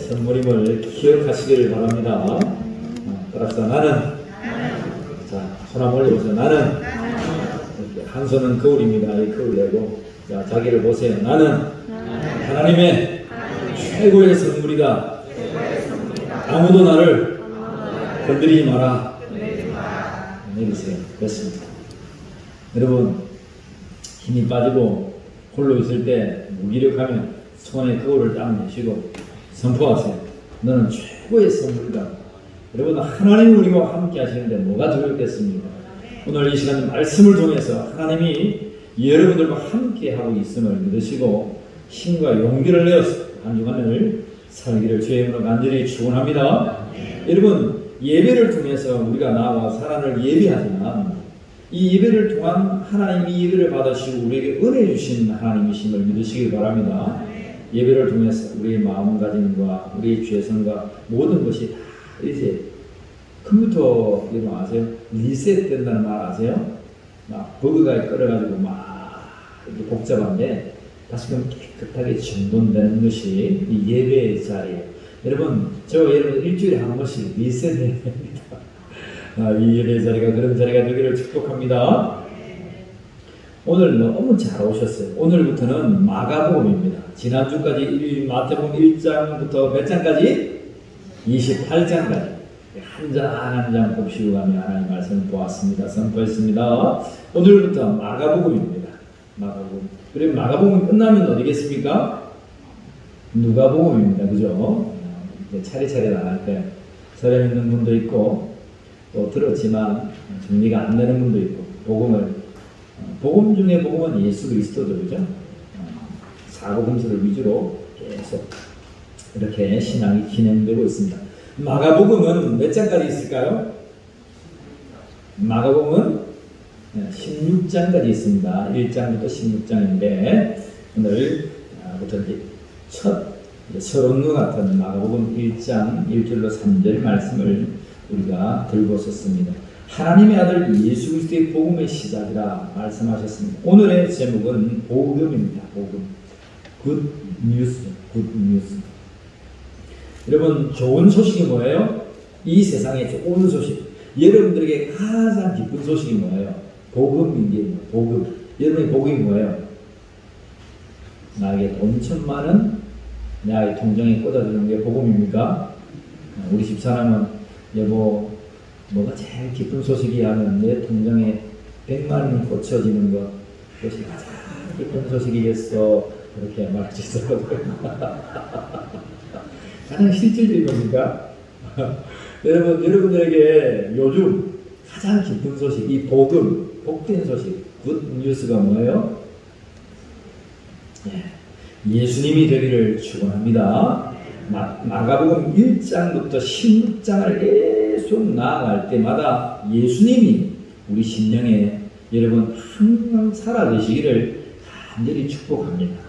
선물임을 기억하시기를 바랍니다. 따라서 나는, 자, 손 한번 올려보세요. 나는, 이렇게 한 손은 거울입니다. 이 거울 내고, 자, 자기를 보세요. 나는 하나님의 최고의 선물이다. 아무도 나를 건드리지 마라. 내리세요. 됐습니다. 여러분, 힘이 빠지고 홀로 있을 때 무기력하면 손에 거울을 딱 내시고 선포하세요. 너는 최고의 선물이다. 여러분, 하나님이 우리와 함께 하시는데 뭐가 두렵겠습니까? 오늘 이 시간 말씀을 통해서 하나님이 여러분들과 함께 하고 있음을 믿으시고 힘과 용기를 내어서 한 주간을 살기를 주의 이름으로 간절히 축원합니다. 여러분, 예배를 통해서 우리가 나와 하나님을 예배하지만 이 예배를 통한 하나님이 예배를 받으시고 우리에게 은혜 주신 하나님이심을 믿으시기 바랍니다. 예배를 통해서 우리의 마음가짐과 우리의 죄성과 모든 것이 다 이제 컴퓨터 이런 거 아세요? 리셋 된다는 말 아세요? 막 버그가 끌어가지고 막 이렇게 복잡한데 다시금 깨끗하게 정돈되는 것이 이 예배의 자리예요. 여러분, 여러분 일주일에 한 번씩 리셋해야 됩니다. 이 예배의 자리가 그런 자리가 되기를 축복합니다. 오늘 너무 잘 오셨어요. 오늘부터는 마가복음입니다. 지난주까지 마태복음 1장부터 몇 장까지? 28장까지 한 장 한 장 곱씹어 가며 하나님 말씀을 보았습니다. 선포했습니다. 오늘부터 마가복음입니다. 마가복음. 그리고 마가복음 끝나면 어디겠습니까? 누가복음입니다. 그죠? 차례차례 나갈 때 서려 있는 분도 있고 또 들었지만 정리가 안 되는 분도 있고 복음 중에 복음은 예수 그리스도죠. 그죠? 사복음서를 위주로 계속 이렇게 신앙이 진행되고 있습니다. 마가복음은 몇 장까지 있을까요? 마가복음은 16장까지 있습니다. 1장부터 16장인데 오늘부터 첫 서론과 같은 마가복음 1장 1절로 3절 말씀을 우리가 들고 있었습니다. 하나님의 아들 예수 그리스도의 복음의 시작이라 말씀하셨습니다. 오늘의 제목은 복음입니다. 복음. 굿 뉴스. 여러분, 좋은 소식이 뭐예요? 이 세상에 좋은 소식. 여러분들에게 가장 기쁜 소식이 뭐예요? 복음인데, 복음. 여러분의 복음이 뭐예요? 나에게 돈 1000만 원, 나의 통장에 꽂아주는 게 복음입니까? 우리 집사람은 여보, 뭐가 제일 기쁜 소식이야 하면 내 통장에 100만 원이 꽂혀지는 것, 그것이 가장 기쁜 소식이겠어. 그렇게 말하시더라고요. 가장 실질적인 겁니까? 여러분들에게 요즘 가장 기쁜 소식, 이 복음, 복된 소식, 굿 뉴스가 뭐예요? 예수님이 되기를 축원합니다. 마가복음 1장부터 16장을 계속 나아갈 때마다 예수님이 우리 심령에 여러분 항상 살아계시기를 간절히 축복합니다.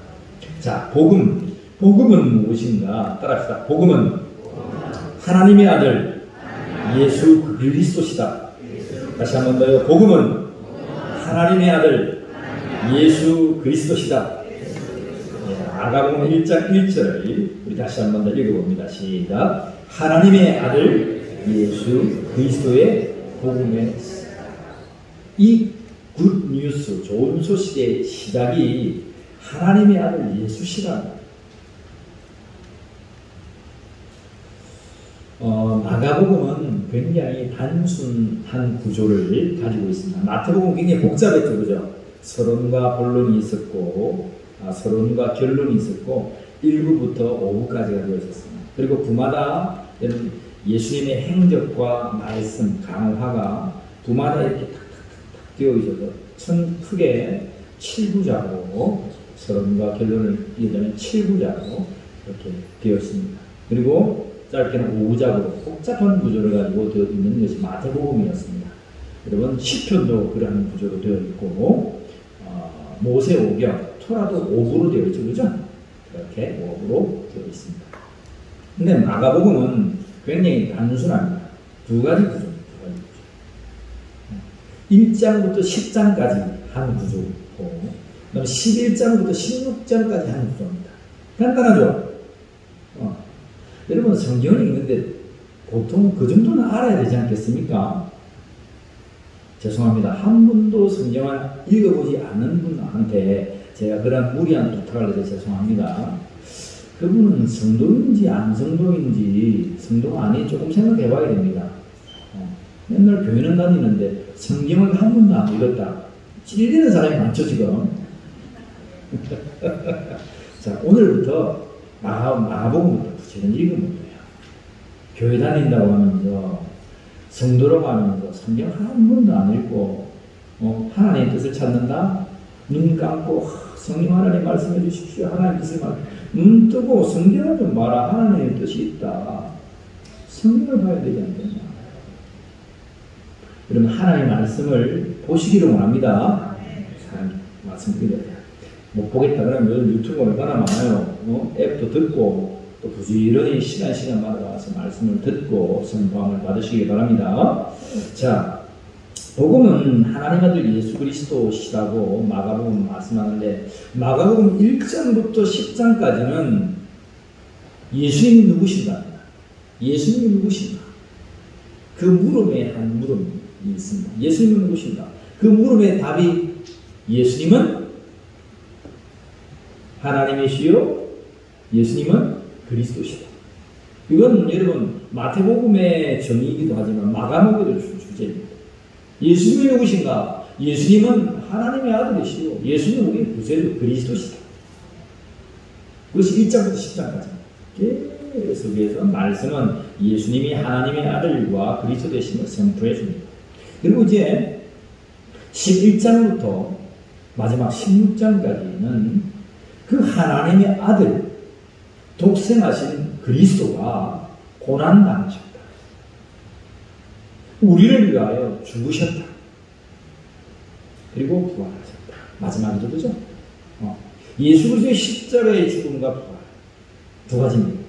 자, 복음은 무엇인가? 따라합시다. 복음은 하나님의 아들 예수 그리스도시다. 다시 한 번 더요. 복음은 하나님의 아들 예수 그리스도시다. 마가복음 1장 1절 우리 다시 한 번 더 읽어봅니다. 시작. 하나님의 아들 예수 그리스도의 복음의 이 굿뉴스, 좋은 소식의 시작이 하나님의 아들 예수시라. 마가복음은 굉장히 단순한 구조를 가지고 있습니다. 마태복음은 굉장히 복잡했죠. 그죠? 서론과 본론이 있었고 서론과 결론이 있었고 1부부터 5부까지가 되어 있었습니다. 그리고 부마다 예수님의 행적과 말씀, 강화가 부마다 이렇게 탁탁탁 되어 있어서 크게 7부작으로 서론과 결론을 이어가면 7부작으로 이렇게 되어 있습니다. 그리고 짧게는 5부작으로 복잡한 구조를 가지고 되어 있는 것이 마태복음이었습니다. 여러분, 시편도 그러한 구조로 되어 있고 모세오경, 토라도 5부로 되어 있죠. 그죠? 이렇게 5부로 되어 있습니다. 근데 마가복음은 굉장히 단순합니다. 두 가지 구조입니다. 1장부터 10장까지 한 구조고, 그 다음에 11장부터 16장까지 한 구조입니다. 간단하죠? 여러분 성경을 읽는데 보통 그 정도는 알아야 되지 않겠습니까? 죄송합니다. 한 분도 성경을 읽어보지 않은 분한테 제가 그런 무리한 부탁을 해서 죄송합니다. 그분은 성도인지 안 성도인지 성도 아니 조금 생각해 봐야 됩니다. 맨날 교회는 다니는데 성경을 한 번도 안 읽었다. 찔리는 사람이 많죠 지금. 자, 오늘부터 마가복음부터 부지런히 읽으면 돼요. 교회 다닌다고 하면서 성도라고 하면서 성경 한 번도 안 읽고 하나님의 뜻을 찾는다? 눈 감고 성령 하나님 말씀해 주십시오. 하나님 뜻을 눈 뜨고 성경을 좀 봐라. 하나님의 뜻이 있다. 성경을 봐야 되지 않겠냐. 여러분 하나님의 말씀을 보시기를 원합니다. 말씀드려야 돼요. 못 보겠다 그러면 요즘 유튜브가 얼마나 많아요. 앱도 듣고 또 부지런히 시간마다 와서 말씀을 듣고 선포함을 받으시기 바랍니다. 자, 복음은 하나님 아들 예수 그리스도시라고 마가복음 말씀하는데 마가복음 1장부터 10장까지는 예수님이 누구신가? 예수님이 누구신가? 그 물음에 한 물음이 있습니다. 예수님은 누구신가? 그 물음의 답이 예수님은 하나님이시요 예수님은 그리스도시다. 이건 여러분 마태복음의 정의이기도 하지만 마가복음의 주제입니다. 예수님이 누구신가? 예수님은 하나님의 아들이시요 예수님은 우리의 구세주 그리스도시다. 그것이 1장부터 10장까지 계속해서 말씀은 예수님이 하나님의 아들과 그리스도 되심을 선포해 줍니다. 그리고 이제 11장부터 마지막 16장까지는 그 하나님의 아들 독생하신 그리스도가 고난당하셨다. 우리를 위하여 죽으셨다. 그리고 부활하셨다. 마지막이죠, 그죠? 예수 그리스도의 십자가의 죽음과 부활 두 가지입니다.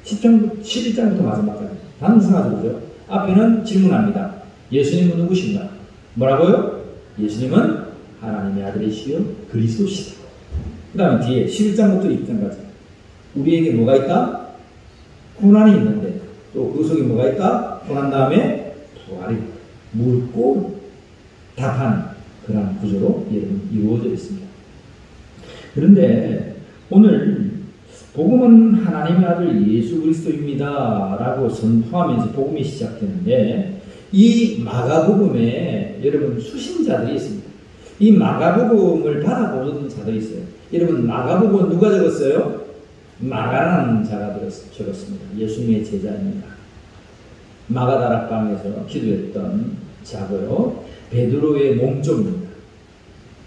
11장부터 마지막까지 단순하죠, 그죠? 앞에는 질문합니다. 예수님은 누구신가? 뭐라고요? 예수님은 하나님의 아들이시요 그리스도시다. 그 다음에 뒤에 11장부터 2장까지 우리에게 뭐가 있다? 고난이 있는데 또 그 속에 뭐가 있다? 고난 다음에 부활이 묻고 답하는 그런 구조로 이루어져 있습니다. 그런데 오늘 복음은 하나님의 아들 예수 그리스도입니다 라고 선포하면서 복음이 시작되는데 이 마가복음에 여러분 수신자들이 있습니다. 이 마가복음을 받아보는 자들이 있어요. 여러분 마가복음은 누가 적었어요? 마가라는 자가 적었습니다. 예수님의 제자입니다. 마가다락방에서 기도했던 자고요. 베드로의 몸종입니다.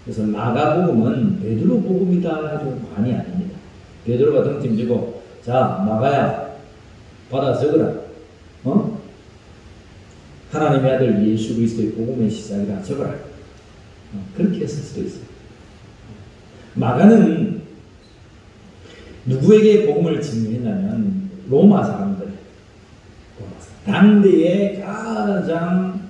그래서 마가복음은 베드로 복음이다 해도 관이 아닙니다. 베드로가 등짐지고 자 마가야 받아 적으라. 하나님의 아들 예수 그리스도의 복음의 시작이라 적어라. 그렇게 했을 수도 있어요. 마가는 누구에게 복음을 증거했냐면 로마 사람들. 당대의 가장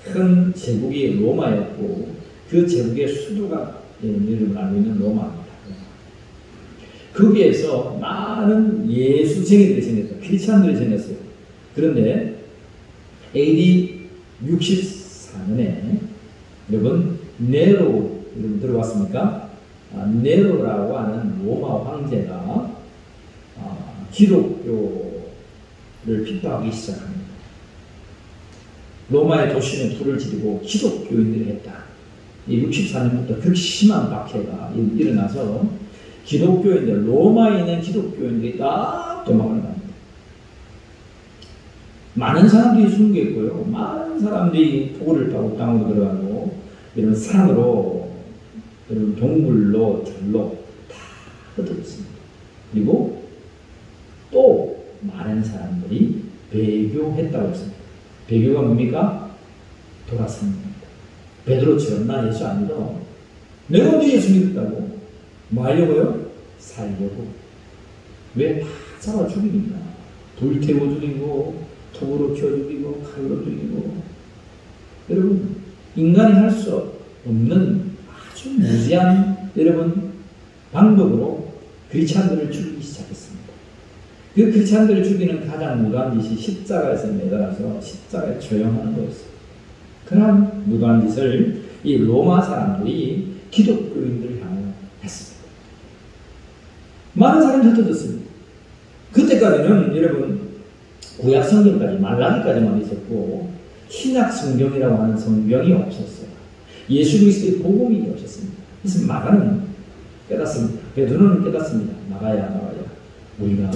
큰 제국이 로마였고 그 제국의 수도가 여러분 알고 있는 로마입니다. 거기에서 많은 예수쟁이들이 생겼어요. 크리스찬들이 생겼어요. 그런데 AD 64년에 여러분 네로 여러분 들어봤습니까? 네로라고 하는 로마 황제가 기독교를 핍박하기 시작합니다. 로마의 도심에 불을 지르고 기독교인들이 했다. 64년부터 극심한 박해가 일어나서 기독교인들, 로마에 있는 기독교인들이 다 도망을 갑니다. 많은 사람들이 숨겨있고요. 많은 사람들이 포구를 타고 땅으로 들어가고 이런 산으로 이런 동굴로 절로 다 흩어졌습니다. 그리고 또 많은 사람들이 배교했다고 했습니다. 배교가 뭡니까? 돌아섭니다. 베드로처럼 나 예수 안 믿어. 내가 언제 예수 믿었다고? 뭐 하려고요? 살려고. 왜? 다 잡아 죽이니까. 불태워 죽이고 톱으로 켜 죽이고 칼로 죽이고. 여러분 인간이 할 수 없는 아주 무지한 여러분 방법으로 크리스찬들을 죽이기 시작했습니다. 그 크리스찬들을 죽이는 가장 무도한 짓이 십자가에서 매달아서 십자가에 처형하는 거였어요. 그러한 무도한 짓을 이 로마 사람들이 기독교인들을 향하여 했습니다. 많은 사람이 흩어졌습니다. 그때까지는 여러분 구약 성경까지 말라기까지만 있었고 신약 성경이라고 하는 성경이 없었어요. 예수 그리스도의 복음이 없었습니다. 그래서 마가는 깨닫습니다. 베드로는 깨닫습니다. 나가야 우리가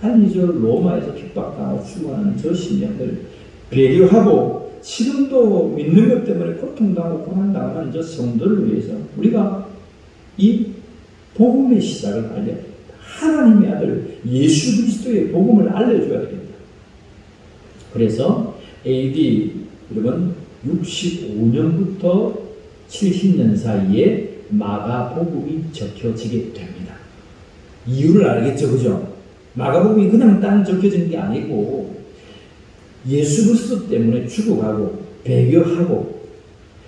빨리 저 로마에서 핍박당하고 죽어가는 저 신령들 배려하고 지금도 믿는 것 때문에 고통당하고 고난당하는 저 성도를 위해서 우리가 이 복음의 시작을 알려야 됩니다. 하나님의 아들 예수 그리스도의 복음을 알려줘야 됩니다. 그래서 AD 여러분 65년부터 70년 사이에 마가복음이 적혀지게 됩니다. 이유를 알겠죠, 그죠? 마가복음이 그냥 딴 적혀진 게 아니고 예수 그리스도 때문에 죽어가고 배교하고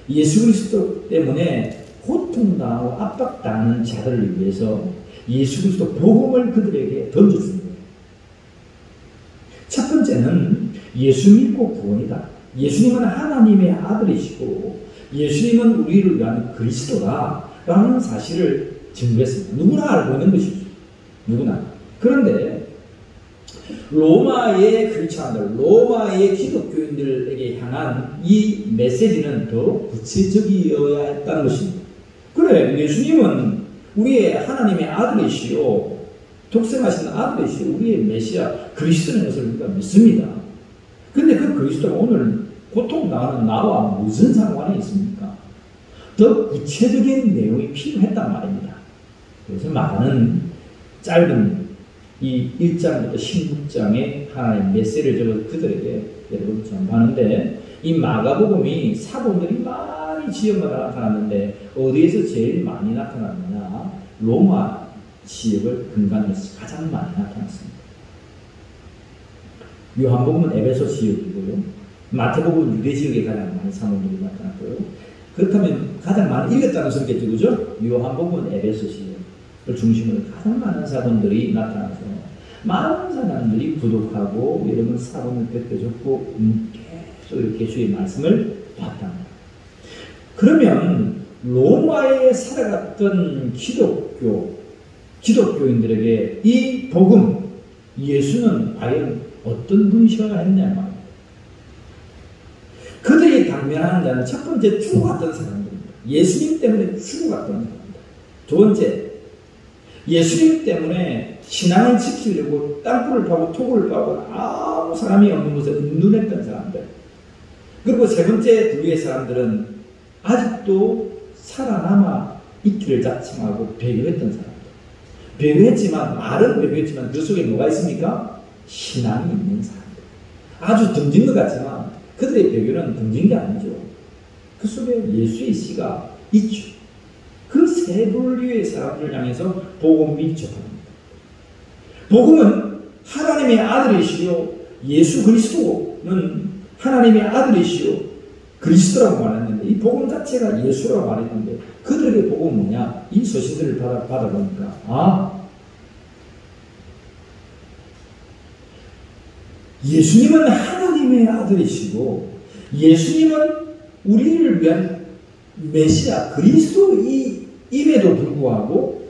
예수 그리스도 때문에 고통당하고 압박당하는 자들을 위해서 예수 그리스도 복음을 그들에게 던져줍니다. 첫 번째는 예수 믿고 구원이다. 예수님은 하나님의 아들이시고 예수님은 우리를 위한 그리스도다 라는 사실을 증거했습니다. 누구나 알고 있는 것이죠. 누구나. 그런데 로마의 크리스찬들, 로마의 기독교인들에게 향한 이 메시지는 더 구체적이어야 했다는 것입니다. 그래, 예수님은 우리의 하나님의 아들이시오, 독생하신 아들이시오, 우리의 메시아 그리스도인 것을 우리가 믿습니다. 근데 그 그리스도가 오늘 고통당하는 나와 무슨 상관이 있습니까? 더 구체적인 내용이 필요했단 말입니다. 그래서 마가는 짧은 이 1장부터 16장의 하나님의 메시지를 적어 그들에게 여러분 전하는데, 이 마가복음이 사본들이 많이 지역마다 나타났는데 어디에서 제일 많이 나타났느냐? 로마 지역을 근간으로 가장 많이 나타났습니다. 요한복음은 에베소 지역이고요. 마태복음은 유대 지역에 가장 많이 사본들이 나타났고요. 그렇다면 가장 많이 읽었다는 소리겠죠, 그죠? 요한복음은 에베소 지역을 중심으로 가장 많은 사본들이 나타나서 많은 사람들이 구독하고 여러분 사본을 베껴줬고 계속 이렇게 주의 말씀을 봤답니다. 그러면 로마에 살아갔던 기독교인들에게 이 복음, 예수는 과연 어떤 분이셔야 했냐 말입니다. 그들이 당면하는 자는 첫 번째 죽어갔던 사람들입니다. 예수님 때문에 죽어갔던 사람입니다. 두 번째, 예수님 때문에 신앙을 지키려고 땅굴을 파고 토굴을 파고 아무 사람이 없는 곳에 은둔했던 사람들. 그리고 세 번째 부류의 사람들은 아직도 살아남아 있기를 자청하고 배교했던 사람들. 배교했지만, 말은 배교했지만 그 속에 뭐가 있습니까? 신앙이 있는 사람들. 아주 등진 것 같지만 그들의 배교는 등진 게 아니죠. 그 속에 예수의 씨가 있죠. 그 세 분류의 사람들을 향해서 복음이 접합니다. 복음은 하나님의 아들이시요, 예수 그리스도는 하나님의 아들이시요 그리스도라고 말했는데, 이 복음 자체가 예수라고 말했는데 그들에게 복음은 뭐냐? 이 서신들을 받아보니까 예수님은 하나님의 아들이시고 예수님은 우리를 위한 메시아 그리스도임에도 불구하고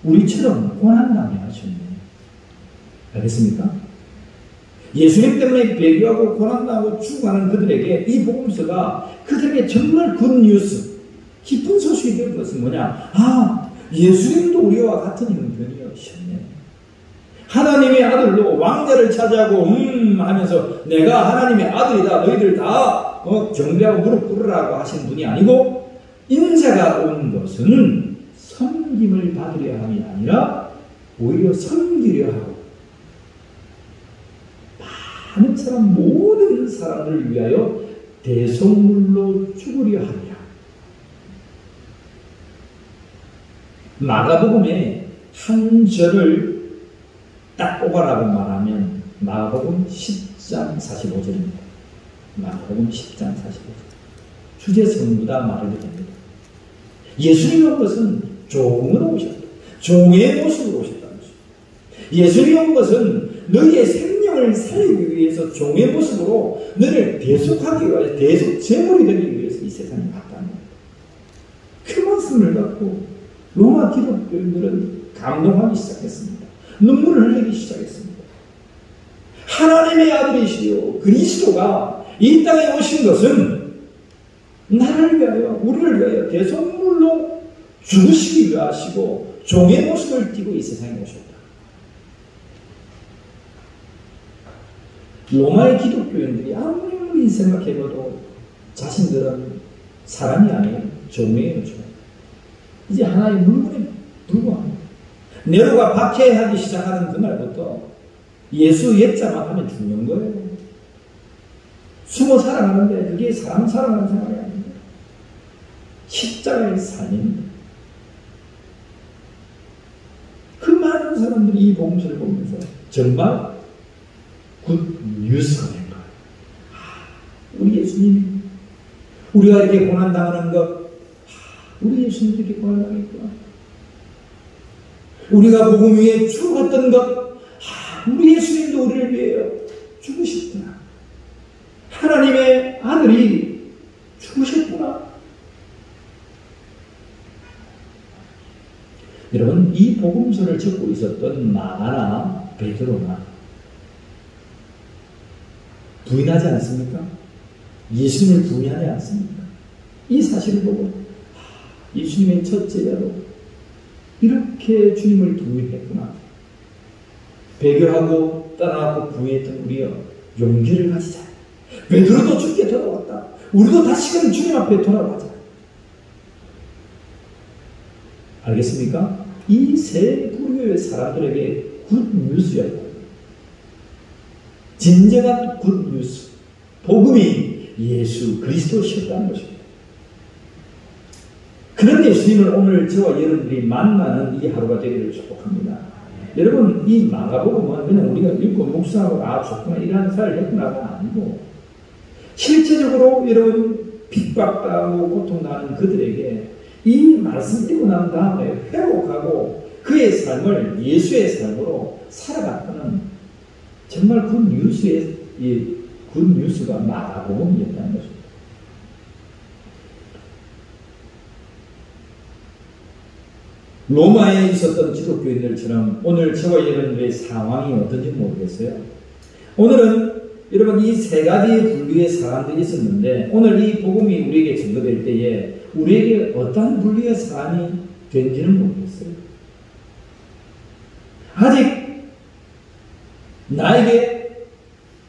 우리처럼 고난당해 하셨네. 알겠습니까? 예수님 때문에 배교하고 고난당하고 죽어가는 그들에게 이 복음서가 그들에게 정말 굿뉴스, 기쁜 소식이 된 것은 뭐냐? 예수님도 우리와 같은 형편이셨네. 하나님의 아들로 왕자를 차지하고 하면서 내가 하나님의 아들이다, 너희들 다 경배하고 무릎 꿇으라고 하신 분이 아니고, 인자가 온 것은 섬김을 받으려 함이 아니라 오히려 섬기려 하고 많은 사람, 모든 사람들을 위하여 대속물로 죽으려 하리라. 마가복음의 한 절을 딱 뽑아라고 말하면 마가복음 10장 45절입니다. 마가복음 10장 45절. 주제 전부 다 말하게 됩니다. 예수님이 온 것은 종으로 오셨다. 종의 모습으로 오셨다는 것입니다. 예수님이 온 것은 너희의 생명을 살리기 위해서 종의 모습으로 너를 대속하기 위해서, 대속 제물이 되기 위해서 이 세상에 왔다는 거예요. 그 말씀을 갖고 로마 기독교인들은 감동하기 시작했습니다. 눈물을 흘리기 시작했습니다. 하나님의 아들이시요 그리스도가 이 땅에 오신 것은 나를 위하여, 우리를 위하여 대속물로 죽으시기 위하시고 종의 모습을 띠고 이 세상에 오셨다. 로마의 기독교인들이 아무리 생각해봐도 자신들은 사람이 아니에요. 종이에요. 종. 이제 하나의 물건에 불과합니다. 네로가 박해하기 시작하는 그날부터 예수 옛자만 하면 죽는 거예요. 숨어 살아가는데 그게 사람 살아가는 생각이 아닙니다. 십자가의 삶입니다. 그 많은 사람들이 이 복음서를 보면서 정말 굿 뉴스가 된 거예요. 우리 예수님, 우리가 이렇게 고난당하는 것, 우리 예수님도 이렇게 고난당했구나. 우리가 복음 위에 죽었던 것, 우리 예수님도 우리를 위해 죽으셨구나. 하나님의 아들이 죽으셨구나. 여러분, 이 복음서를 적고 있었던 마가나 베드로나 부인하지 않습니까? 예수님을 부인하지 않습니까? 이 사실을 보고 예수님의 첫 제자로 이렇게 주님을 부인했구나. 배교하고 떠나고 부인했던 우리여, 용기를 가지자. 베드로도 죽게 돌아왔다. 우리도 다시금 주님 앞에 돌아가자. 알겠습니까? 이 세 부류의 사람들에게 굿뉴스였다. 진정한 굿뉴스, 복음이 예수 그리스도셨다는 것입니다. 그런 예수님을 오늘 저와 여러분들이 만나는 이 하루가 되기를 축복합니다. 여러분, 이 마가복음은 그냥 우리가 읽고 묵상하고 좋구나 이런 사를 했구나가 아니고 실제적으로 여러분 핍박당하고 고통당하는 그들에게 이 말씀 읽고 난 다음에 회복하고 그의 삶을 예수의 삶으로 살아갔다는 정말 그 뉴스의 그 뉴스가 마가복음이었다는 것입니다. 로마에 있었던 기독교인들처럼 오늘 저와 여러분들의 상황이 어떤지 모르겠어요. 오늘은 여러분 이 세 가지 분류의 사람들이 있었는데 오늘 이 복음이 우리에게 전거될 때에 우리에게 어떤 분류의 사람이 된지는 모르겠어요. 아직 나에게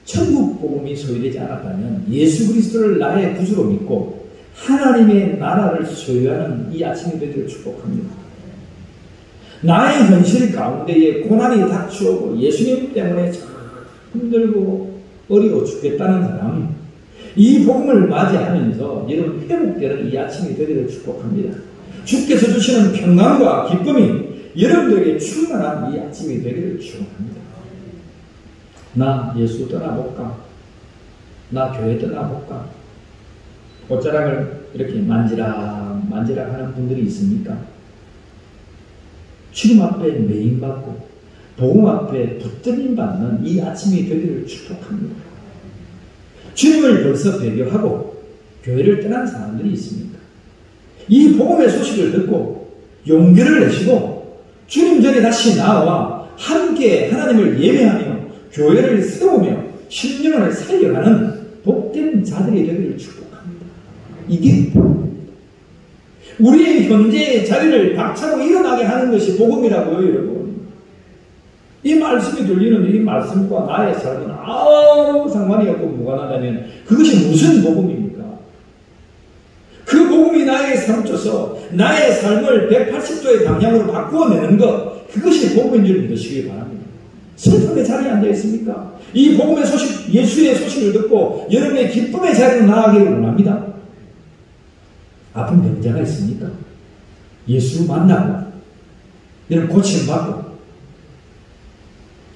천국 복음이 소유되지 않았다면 예수 그리스도를 나의 구주로 믿고 하나님의 나라를 소유하는 이 아침이 되기를 축복합니다. 나의 현실 가운데에 고난이 닥쳐오고 예수님 때문에 참 힘들고 어리고 죽겠다는 사람, 이 복음을 맞이하면서 여러분 회복되는 이 아침이 되기를 축복합니다. 주께서 주시는 평강과 기쁨이 여러분들에게 충만한 이 아침이 되기를 축복합니다. 나 예수 떠나볼까? 나 교회 떠나볼까? 옷자락을 이렇게 만지락 하는 분들이 있습니까? 주님 앞에 매임받고 복음 앞에 붙들림 받는 이 아침이 되기를 축복합니다. 주님을 벌써 배교하고 교회를 떠난 사람들이 있습니까? 이 복음의 소식을 듣고 용기를 내시고 주님 전에 다시 나와 함께 하나님을 예배하며 교회를 세우며 신령을 살려가는 복된 자들이 되기를 축복합니다. 이게 복음입니다. 우리의 현재의 자리를 박차고 일어나게 하는 것이 복음이라고요, 여러분. 이 말씀이 들리는 이 말씀과 나의 삶은 아무 상관이 없고 무관하다면 그것이 무슨 복음입니까? 그 복음이 나에게 삼켜서 나의 삶을 180도의 방향으로 바꾸어내는 것, 그것이 복음인 줄 믿으시기 바랍니다. 슬픔의 자리에 앉아 있습니까? 이 복음의 소식, 예수의 소식을 듣고 여러분의 기쁨의 자리로 나아가기를 원합니다. 아픈 병자가 있습니까? 예수 만나고 여러분 고침받고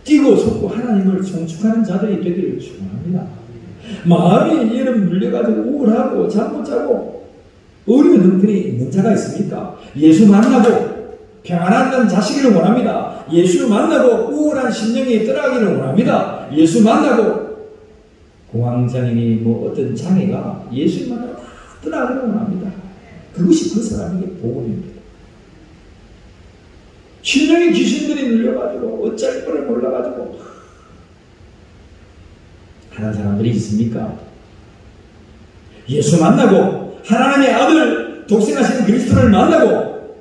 뛰고 섰고 하나님을 송축하는 자들이 되기를 축원합니다. 마음이 여러분 물려가지고 우울하고 잠 못 자고 어려운 형편이 있는 자가 있습니까? 예수 만나고 평안한 자식이를 원합니다. 원합니다. 예수 만나고 우울한 심령이 떠나기를 원합니다. 예수 만나고 공황장애니 뭐 어떤 장애가 예수 만나고 다 떠나기를 원합니다. 그것이 그 사람에게 복음입니다. 심령의 귀신들이 눌려가지고 어쩔 거를 몰라가지고 하는 사람들이 있습니까? 예수 만나고 하나님의 아들 독생하신 그리스도를 만나고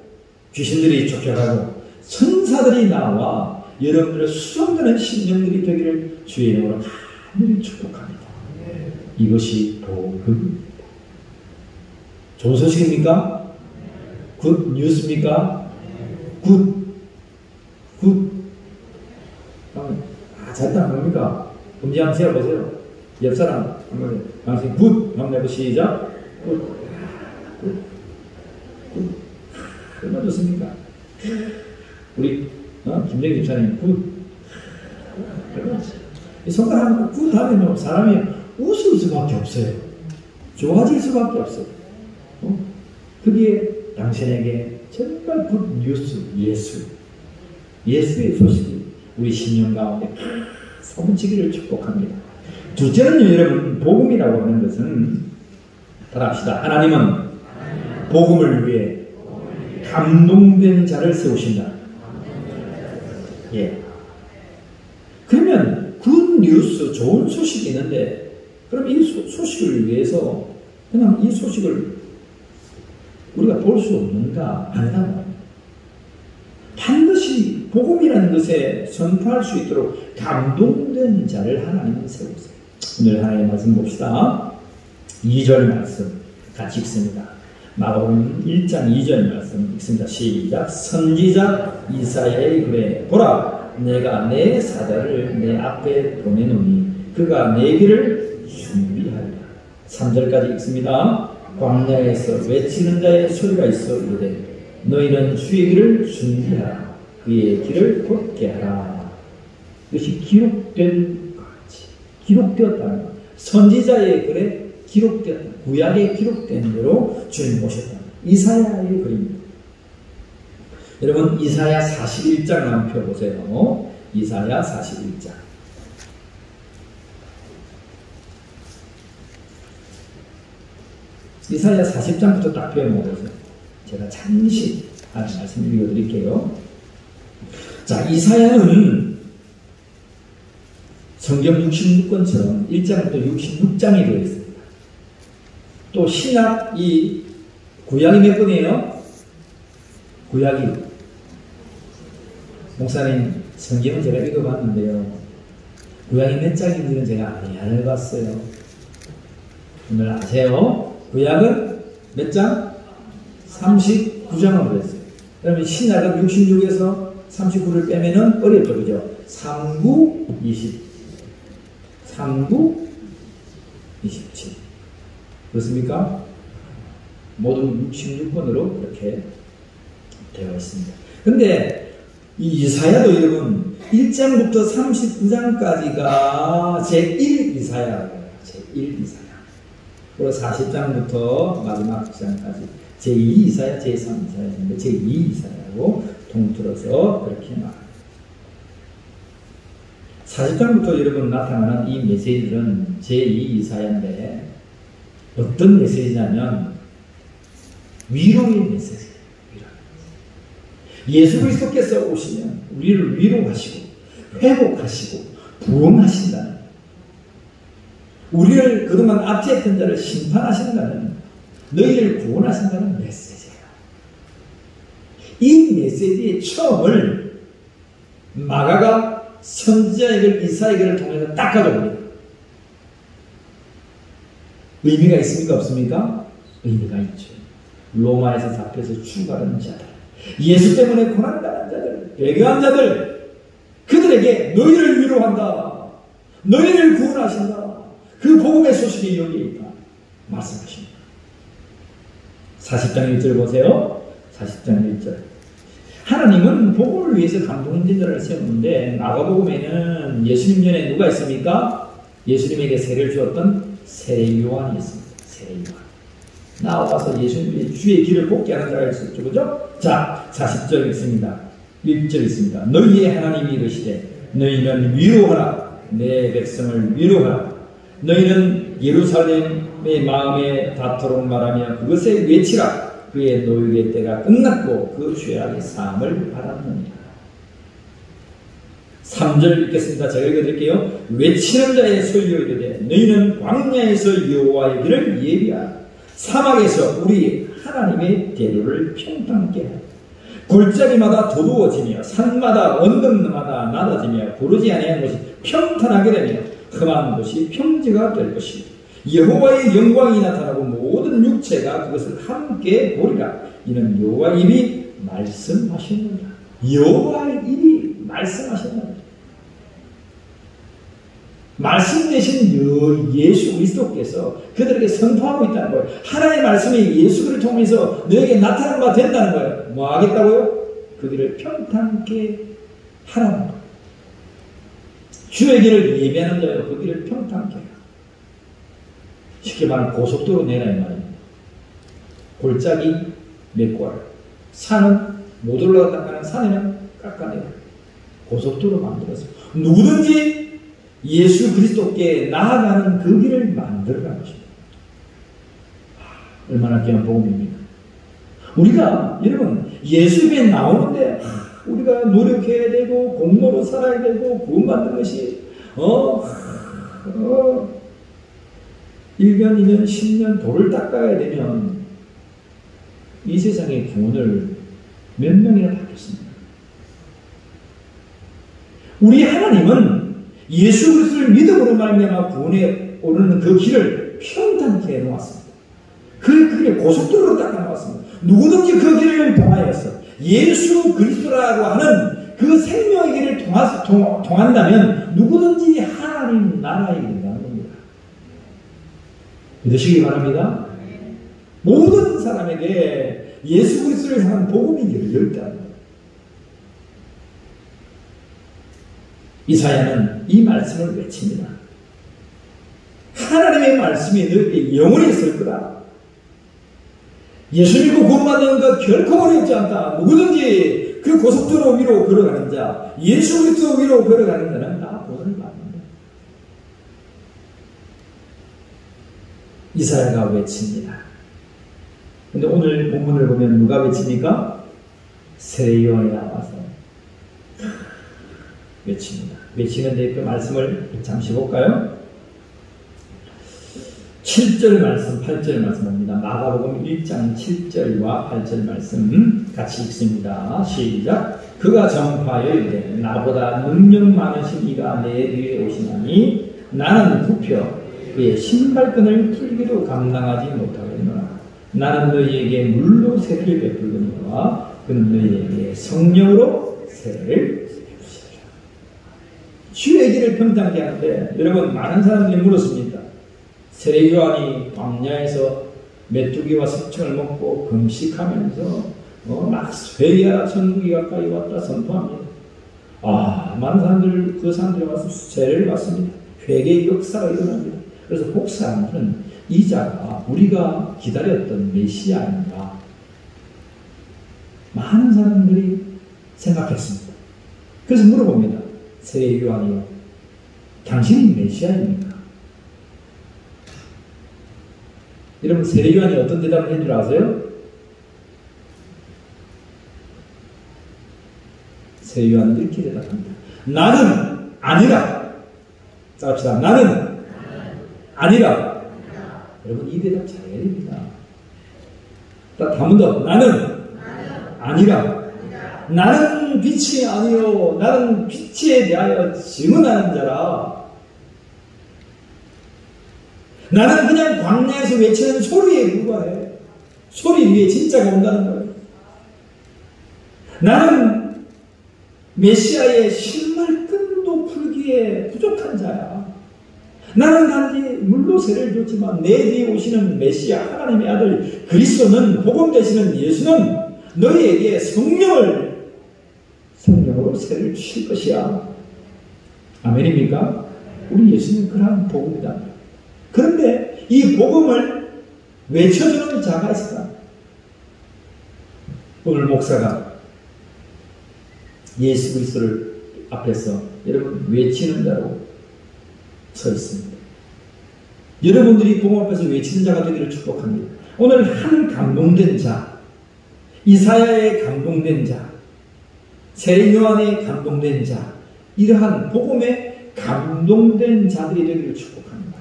귀신들이 쫓겨가고 천사들이 나와 여러분들의 수정되는 심령들이 되기를 주의 이름으로 간절히 축복합니다. 이것이 복음입니다. 좋은 소식입니까? 굿 뉴스입니까? 굿. 잘했다 뭡니까? 금지 한번 세워보세요. 옆 사람 한번 당신 굿 한번 해보 시작. 굿. 얼마나 좋습니까? 우리 김정희 집사님 굿. 이 손가락 한번 굿 하면 사람이 웃을 수밖에 없어요. 좋아질 수밖에 없어요. 그게 당신에게 정말 굿 뉴스, 예수의 소식이 우리 신령 가운데 사무치기를 축복합니다. 둘째는요, 여러분, 복음이라고 하는 것은 따라합시다. 하나님은 복음을 위해 감동된 자를 세우신다. 예. 그러면 굿 뉴스, 좋은 소식이 있는데, 그럼 이 소식을 위해서 그냥 이 소식을 우리가 볼 수 없는가? 아니다. 반드시 복음이라는 것에 선포할 수 있도록 감동된 자를 하나님은 세우세요. 오늘 하나님의 말씀 봅시다. 2절 말씀 같이 읽습니다. 마가복음 1장 2절 말씀 읽습니다. 시작. 선지자 이사야의 글에 보라, 내가 내 사자를 내 앞에 보내노니 그가 내 길을 준비하리라. 3절까지 읽습니다. 광야에서 외치는 자의 소리가 있어 이르되 너희는 주의 길을 준비하라. 그의 길을 곧게 하라. 이것이 기록된 것같이 기록되었다는 것. 선지자의 글에 기록되었다. 구약에 기록된 대로 주님 오셨다. 이사야의 글입니다. 여러분 이사야 41장 한번 펴보세요. 이사야 41장. 이사야 40장부터 딱 펴놓으세요. 제가 잠시 말씀 읽어드릴게요. 자, 이사야는 성경 66권처럼 1장부터 66장이 되어 있습니다. 또 신약 이 구약이 몇 권이에요? 구약이 목사님 성경은 제가 읽어봤는데요. 구약이 몇 장인지는 제가 안 해봤어요. 오늘 아세요? 구약은 몇 장? 39장으로 됐어요. 그러면 신약은 66에서 39를 빼면은 어렵죠, 그죠? 39, 20. 39, 27. 그렇습니까? 모두 66번으로 그렇게 되어 있습니다. 근데 이 이사야도 여러분 1장부터 39장까지가 제1 이사야예요. 제1 이사야. 그리고 40장부터 마지막 장까지 제2 이사야, 제3 이사야인데 제2 이사야라고 통틀어서 그렇게 말합니다. 40장부터 여러분 나타나는 이 메시지들은 제2 이사야인데 어떤 메시지냐면 위로의 메시지예요. 예수 그리스도께서 오시면 우리를 위로하시고 회복하시고 부흥하신다는, 우리를 그동안 압제했던 자를 심판하신다는, 너희를 구원하신다는 메시지예요. 이 메시지의 처음을 마가가 선지자의 글 이사야의 글을 통해서 딱 가져옵니다. 의미가 있습니까? 없습니까? 의미가 있죠. 로마에서 잡혀서 죽어가는 자들, 예수 때문에 고난당한 자들, 배교한 자들, 그들에게 너희를 위로한다, 너희를 구원하신다, 그 복음의 소식이 여기에 있다 말씀하십니다. 40장 1절 보세요. 40장 1절. 하나님은 복음을 위해서 감동된 자를 세우는데 마가복음에는 예수님 전에 누가 있습니까? 예수님에게 세례를 주었던 세례 요한이 있습니다. 세례 요한. 나와서 예수님의 주의 길을 걷게 하는 자가 있었죠. 그죠? 자, 40절 읽습니다. 1절 있습니다. 너희의 하나님이 이르시되 너희는 위로하라. 내 백성을 위로하라. 너희는 예루살렘의 마음에 닿도록 말하며 그것에 외치라. 그의 노역의 때가 끝났고 그 죄악의 사함을 받았느니라. 3절 읽겠습니다. 제가 읽어드릴게요. 외치는 자의 소리로 이르되 너희는 광야에서 여호와의 길을 예비하라. 사막에서 우리 하나님의 대로를 평탄케 하라. 골짜기마다 도두어지며 산마다 언덕마다 낮아지며 부르지 아니한 곳이 평탄하게 되며 험한 곳이 평지가 될 것이고 여호와의 영광이 나타나고 모든 육체가 그것을 함께 보리라. 이는 여호와의 입이 말씀하시느니라. 여호와의 입이 말씀하시느니라. 말씀 대신 예수 그리스도께서 그들에게 선포하고 있다는 거예요. 하나님의 말씀이 예수를 통해서 너에게 나타난 바 된다는 거예요. 뭐 하겠다고요? 그들을 평탄케 하라는 거예요. 주의 길을 예배하는 자여 그 길을 평탄케 하라. 쉽게 말하면 고속도로 내라 이 말입니다. 골짜기 메꿔라. 산은 못 올라가는 산에는 깎아내라. 고속도로 만들어서 누구든지 예수 그리스도께 나아가는 그 길을 만들어가는 것입니다. 얼마나 귀한 복음입니까? 우리가 여러분 예수님에 나오는데 우리가 노력해야 되고 공로로 살아야 되고 구원받는 것이 1년, 2년, 10년 돌을 닦아야 되면 이 세상의 구원을 몇 명이나 받겠습니까? 우리 하나님은 예수 그리스도를 믿음으로 말미암아 구원에 오르는 그 길을 평탄케 해놓았습니다. 그 길을 고속도로로 닦아놓았습니다. 누구든지 그 길을 통하여서 예수 그리스도라고 하는 그 생명의 길을 통한다면 누구든지 하나님 나라에 이른다는 겁니다. 믿으시기 바랍니다. 모든 사람에게 예수 그리스도를 향한 복음이 열려있다는 거예요. 이사야는 이 말씀을 외칩니다. 하나님의 말씀이 너에게 영원히 있을 거다. 예수 믿고 구원받는 것 결코 어렵지 않다. 누구든지 그 고속도로 위로 걸어가는 자, 예수 그리스도 위로 걸어가는 자는 다 구원을 받는다. 이사야가 외칩니다. 근데 오늘 본문을 보면 누가 외칩니까? 세례 요한이 나와서 외칩니다. 외치는데 그 말씀을 잠시 볼까요? 7절 말씀, 8절 말씀 봅니다. 마가복음 1장 7절과 8절 말씀 같이 읽습니다. 시작. 그가 전파하여 이르되 나보다 능력 많으신 이가 내 뒤에 오시나니 나는 굽혀 그의 신발끈을 풀기도 감당하지 못하겠노라. 나는 너희에게 물로 세례를 베풀거니와 그는 너희에게 성령으로 세례를 베푸시리라. 주의 길을 평탄케 하는데 여러분 많은 사람들이 물었습니다. 세례 요한이 광야에서 메뚜기와 석청을 먹고 금식하면서 막 회개하라 천국이 가까이 왔다 선포합니다. 많은 사람들 그 사람들이 와서 세례를 받습니다. 회개의 역사가 일어납니다. 그래서 목사님은 이 자가 우리가 기다렸던 메시아인가 많은 사람들이 생각했습니다. 그래서 물어봅니다. 세례 요한이요, 당신이 메시아입니까? 여러분 세례 요한이 어떤 대답을 한 줄 아세요? 세례 요한은 이렇게 대답합니다. 나는 아니라. 따라합시다. 나는 아니라. 여러분 이 대답 잘해야 됩니다. 한 번 더. 나는 아니라. 나는 빛이 아니요 나는 빛에 대하여 증언하는 자라. 나는 그냥 광야에서 외치는 소리에 불과해. 소리 위에 진짜가 온다는 거예요. 나는 메시아의 신발끈도 풀기에 부족한 자야. 나는 단지 물로 세례를 줬지만 내 뒤에 오시는 메시아 하나님의 아들 그리스도는 복음 되시는 예수는 너희에게 성령으로 세례를 주실 것이야. 아멘입니까? 우리 예수님은 그러한 복음이다. 그런데 이 복음을 외쳐주는 자가 있었다. 오늘 목사가 예수 그리스도를 앞에서 여러분 외치는 자로 서 있습니다. 여러분들이 부모 앞에서 외치는 자가 되기를 축복합니다. 오늘 한 감동된 자, 이사야의 감동된 자, 새 요한의 감동된 자, 이러한 복음에 감동된 자들이 되기를 축복합니다.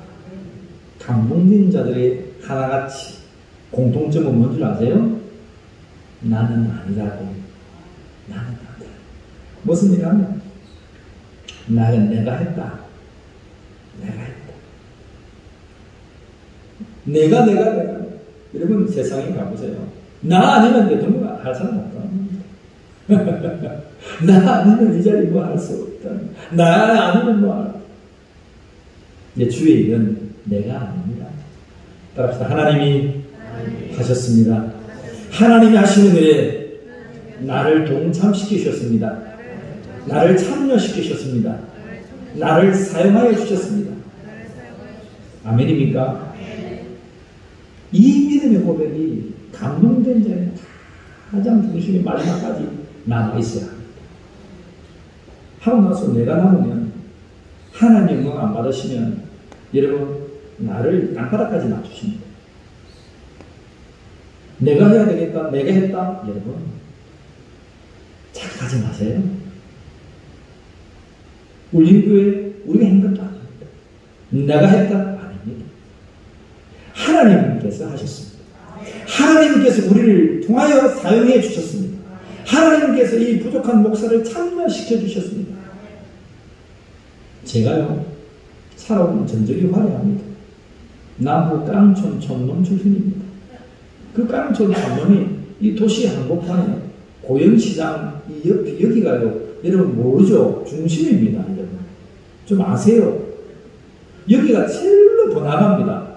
감동된 자들의 하나같이 공통점은 뭔지 아세요? 나는 아니라고. 나는 아니라. 무슨 일 하면? 나는 내가 했다. 내가 했다. 내가. 여러분 세상에 가보세요. 나 아니면 내 동무가 할 사람 없다. 나 아니면 이 자리 뭐 할 수 없다. 나 아니면 뭐 할. 내 주의 일은 내가 아닙니다. 따라합시다. 하나님이 하셨습니다. 하나님이 하시는 일에 나를 동참시키셨습니다. 나를 참여시키셨습니다. 나를 사용하여 주셨습니다. 아멘입니까? 이 믿음의 고백이 감동된 자는 가장 중심이 마지막까지 남아있어야 합니다. 하고 나서 내가 남으면 하나님 영광 안 받으시면 여러분 나를 땅바닥까지 놔주십니다. 내가 해야 되겠다, 내가 했다. 여러분 착각하지 마세요. 울림교회 우리가 한 것도 아닙니다. 내가 했다? 아닙니다. 하나님께서 하셨습니다. 하나님께서 우리를 통하여 사용해 주셨습니다. 하나님께서 이 부족한 목사를 참여시켜 주셨습니다. 제가요 살아온 전적이 화려합니다. 남부 깡촌 촌놈 출신입니다. 그 깡촌 촌놈이 이 도시 한복판에 고영시장 여기가요 여러분 모르죠? 중심입니다. 여러분 좀 아세요? 여기가 제일로 번화가입니다.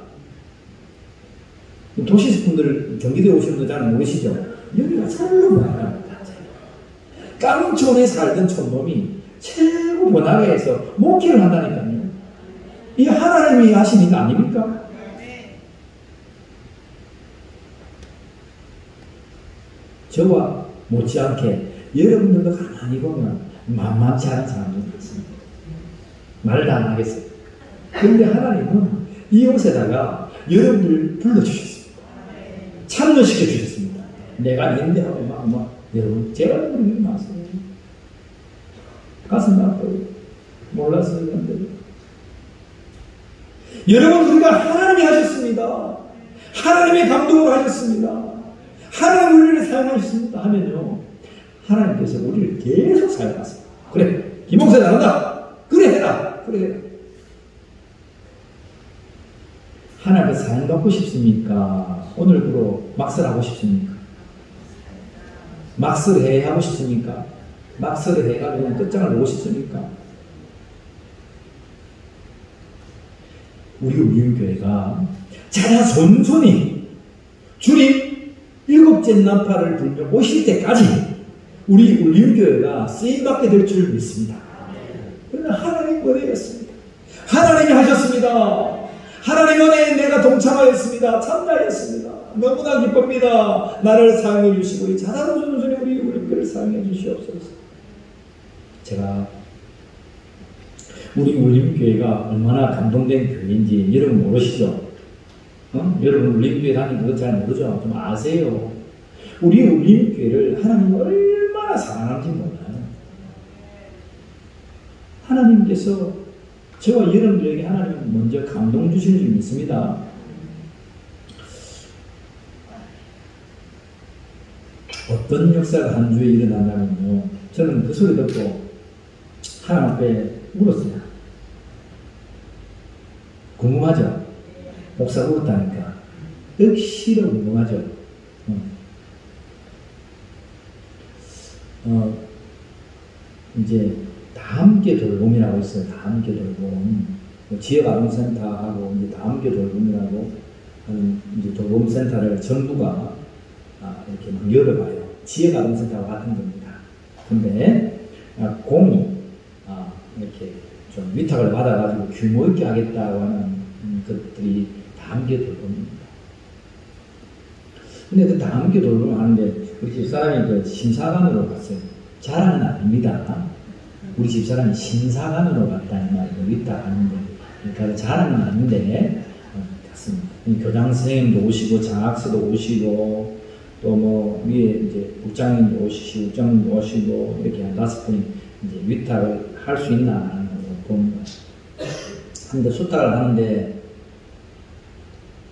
도시분들 경기도에 오시는 분들 잘 모르시죠? 여기가 제일로 번화가입니다. 깡촌에 살던 촌놈이 최고 번화가에서 목회를 한다니까요. 이 하나님이 하신 일 아닙니까? 저와 못지않게 여러분들도 가만히 보면 만만치 않은 사람들이 있습니다. 말도 안 하겠어요. 그런데 하나님은 이곳에다가 여러분들 불러주셨습니다. 참여시켜 주셨습니다. 내가 인내하고 막 여러분 제가 모르는 게 맞아요. 가슴이 아파요. 몰랐어요. 근데 여러분 우리가 하나님이 하셨습니다. 하나님의 감동으로 하셨습니다. 하나님 우리를 사용하셨습니다 하면요 하나님께서 우리를 계속 사용하세요. 그래 김목사 잘한다. 그래 해라. 그래 해라. 하나님께서 사용받고 싶습니까? 오늘부로 막설 하고 싶습니까? 막설 해 하고 싶습니까? 막설을 해가지고 끝장을 보고 싶습니까? 우리 울림교회가 자자손손이 주님 7째 나팔을 불며 오실 때까지 우리 울림교회가 쓰임받게 될 줄 믿습니다. 그러나 하나님 은혜였습니다. 하나님이 하셨습니다. 하나님 은혜에 내가 동참하였습니다. 참여하였습니다. 너무나 기쁩니다. 나를 사용해 주시고 자자손손이 우리 울림교회를 사용해 주시옵소서. 제가 우리 울림교회가 얼마나 감동된 교회인지 여러분 모르시죠? 여러분 울림교회 다니는 거 잘 모르죠? 좀 아세요. 우리 울림교회를 하나님 얼마나 사랑하는지 몰라요. 하나님께서 저와 여러분들에게 하나님은 먼저 감동 주시는 줄 믿습니다. 어떤 역사가 한 주에 일어나냐면요 저는 그 소리 듣고 하나님 앞에 울었어요. 궁금하죠? 목사가 울었다니까 역시로 궁금하죠? 이제 다함께 돌봄이라고 있어요. 다함께 돌봄. 지역아동센터하고 이제 다함께 돌봄이라고 하는 이제 돌봄센터를 정부가 이렇게 막 열어봐요. 지역아동센터와 같은 겁니다. 근데 공이 이렇게 좀 위탁을 받아가지고 규모 있게 하겠다고 하는 것들이 다함께 돌봄입니다. 근데 그 다함께 돌봄을 하는데 우리 집사람이 그 심사관으로 갔어요. 자랑은 아닙니다. 우리 집사람이 심사관으로 갔다 이 말이고 있다 하는데, 그러니까 자랑은 아닌데 갔습니다. 교장 선생님도 오시고 장학사도 오시고 또 뭐 위에 이제 국장님도 오시고 국장님도 오시고 이렇게 한 5분이 이제 위탁을 할 수 있나 하는 걸 보는 거예요. 근데 수탁을 하는데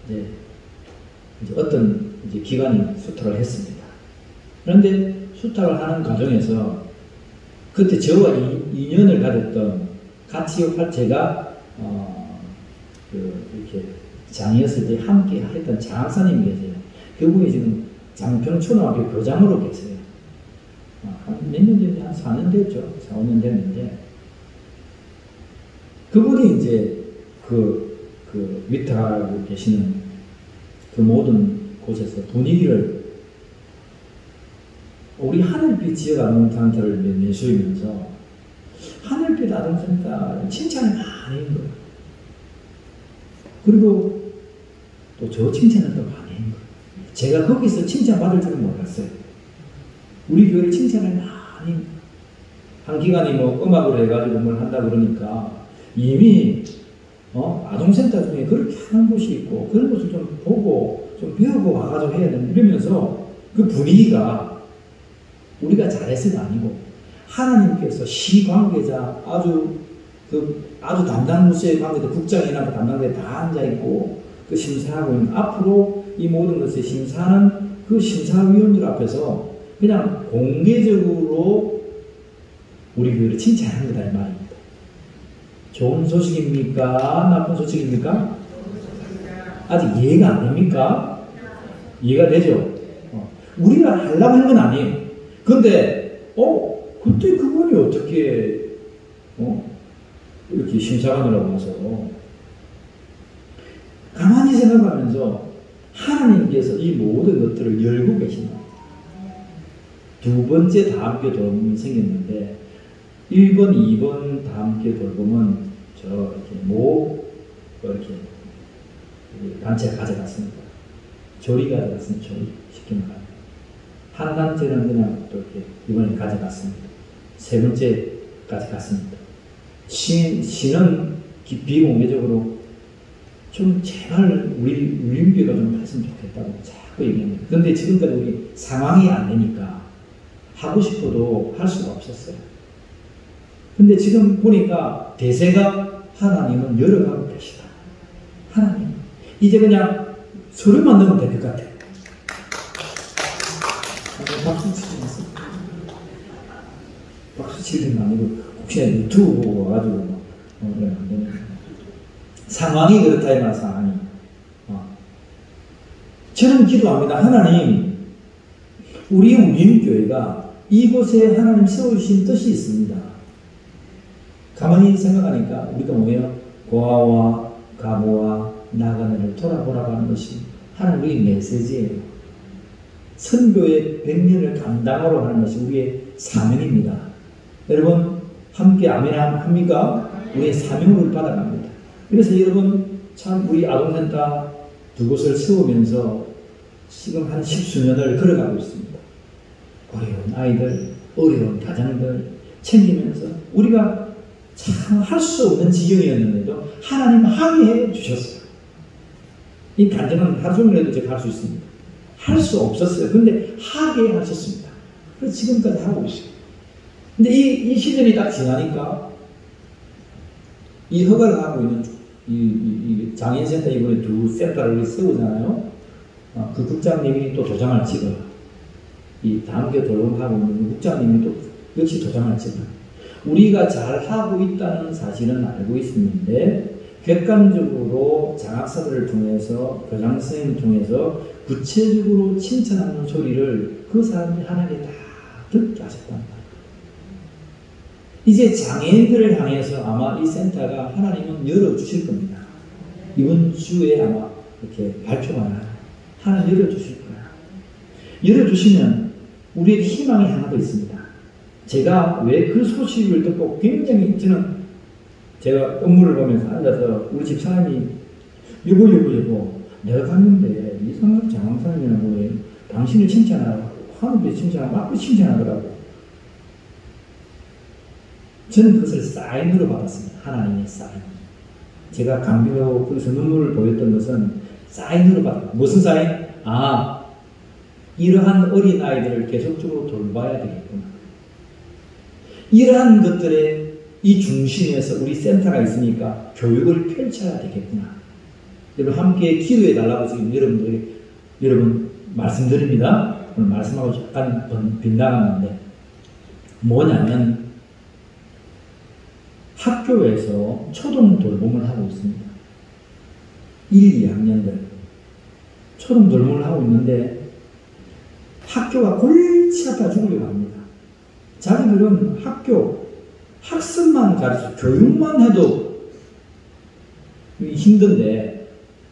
이제 어떤 이제 기관이 수탁을 했습니다. 그런데 수탁을 하는 과정에서 그때 저와 인연을 가졌던 같이 역할 제가 이렇게 장이었을 때 함께 했던 장학사님이 계세요. 그분이 지금 장평초등학교 교장으로 계세요. 몇 년 됐냐? 한 4년 됐죠. 4, 5년 됐는데 그분이 이제 그 위탁하고 계시는 그 모든 곳에서 분위기를 우리 하늘빛 지역 아동센터를 내수이면서 하늘빛 아동센터 칭찬을 많이 한 거예요. 그리고 또 저 칭찬을 또 많이 한 거예요. 제가 거기서 칭찬받을 줄은 몰랐어요. 우리 교회를 칭찬을 많이 한 기간이 뭐 음악으로 해가지고 뭘 한다 그러니까 이미 아동센터 중에 그렇게 하는 곳이 있고 그런 것을 좀 보고 좀 배우고 와가지고 해야 되는 이러면서 그 분위기가 우리가 잘해서가 아니고 하나님께서 시 관계자 아주 담당 부서의 관계자 국장이나 담당자에 다 앉아있고 그 심사하고 있는 앞으로 이 모든 것을 심사하는 그 심사위원들 앞에서 그냥 공개적으로 우리 교회를 칭찬한 거다 이 말입니다. 좋은 소식입니까? 나쁜 소식입니까? 아직 이해가 안 됩니까? 이해가 되죠? 우리가 하려고 한 건 아니에요. 근데 그때 그분이 어떻게 이렇게 심사관으로 와서 가만히 생각하면서 하나님께서 이 모든 것들을 열고 계신다. 두 번째 다함께 돌봄이 생겼는데 1번, 2번 다함께 돌봄은 이렇게 단체가 가져갔습니다. 조리 가져갔습니다. 조리 쉽게 말하면 한 단체는 그냥 또 이렇게 이번에 가져갔습니다. 세 번째까지 갔습니다. 시는 비공개적으로 좀 제발 우리 울림교회가 좀 했으면 좋겠다고 자꾸 얘기합니다. 그런데 지금까지 우리 상황이 안 되니까 하고 싶어도 할 수가 없었어요. 근데 지금 보니까 대세가 하나님은 열어가고 계시다. 하나님 이제 그냥 소리만 넣으면 될 것 같아요. 박수 치지 마세요. 박수 치는 거 아니고 혹시나 유튜브 보고 와가지고 그러면 안 되는 상황이 그렇다 이 말 상황이. 저는 기도합니다. 하나님 우리 울림교회가 이곳에 하나님 세우신 뜻이 있습니다. 가만히 생각하니까 우리가 뭐예요? 고아와 가보와 나가는을 돌아보라고 하는 것이 하나님 우리의 메시지예요. 선교의 100년을 감당하러 하는 것이 우리의 사명입니다. 여러분 함께 아멘 합니까? 우리의 사명을 받아갑니다. 그래서 여러분 참 우리 아동센터 두 곳을 세우면서 지금 한 10수년을 걸어가고 있습니다. 어려운 아이들, 어려운 가장들 챙기면서 우리가 참 할 수 없는 지경이었는데도 하나님 항의해 주셨어요. 이 간증은 하루 종일해도 제가 할 수 있습니다. 할 수 없었어요. 근데 하게 하셨습니다. 그래서 지금까지 하고 있어요. 근데 이 시즌이 딱 지나니까 이 허가를 하고 있는 이 장애인센터 이번에 두 센터를 세우잖아요. 그 국장님이 또 도장을 찍어요. 이 다음교 돌봄하고 있는 국장님이 또 역시 도장을 찍어요. 우리가 잘하고 있다는 사실은 알고 있었는데 객관적으로 장학사들을 통해서 교장 선생님을 통해서 구체적으로 칭찬하는 소리를 그 사람들이 하나님께 다 듣게 하셨단 말이에요. 이제 장애인들을 향해서 아마 이 센터가 하나님은 열어주실 겁니다. 이번 주에 아마 이렇게 발표가 나요. 하나님 열어주실 거예요. 열어주시면 우리에게 희망이 하나 더 있습니다. 제가 왜 그 소식을 듣고 굉장히 저는 제가 업무를 보면서 앉아서 우리 집사람이 여보 내가 갔는데 이상한 장황사님이라고 당신을 칭찬하고 하늘빛 칭찬하고 앞에 칭찬하더라고. 저는 그것을 사인으로 받았습니다. 하나님의 사인. 제가 강비로 그래서 눈물을 보였던 것은 사인으로 받았다. 무슨 사인? 아, 이러한 어린아이들을 계속적으로 돌봐야 되겠구나. 이러한 것들의 이 중심에서 우리 센터가 있으니까 교육을 펼쳐야 되겠구나. 여러분 함께 기도해 달라고 지금 여러분 말씀드립니다. 오늘 말씀하고 약간 빗나갔는데 뭐냐면 학교에서 초등 돌봄을 하고 있습니다. 1, 2학년들 초등 돌봄을 하고 있는데 학교가 골치 아파 죽으려고 합니다. 자기들은 학습만 가르쳐 교육만 해도 힘든데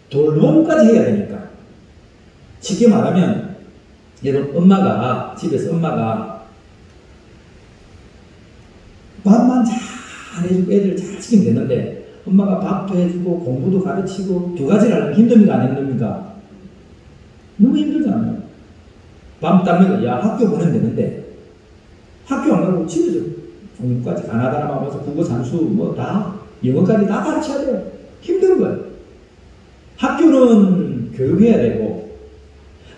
돌봄까지 해야 되니까. 쉽게 말하면 여러분 집에서 엄마가 밥만 잘 해주고 애들 잘 시키면 되는데 엄마가 밥도 해주고 공부도 가르치고 두 가지를 하려면 힘듭니까 안 힘듭니까? 너무 힘들잖아요. 밤 따면 야 학교 보내면 되는데 학교 안 가고 집에서 공부까지 가나다라 와서 국어 산수 뭐 다 영어까지 다 가르쳐야 돼요. 힘든 거예요. 학교는 교육해야 되고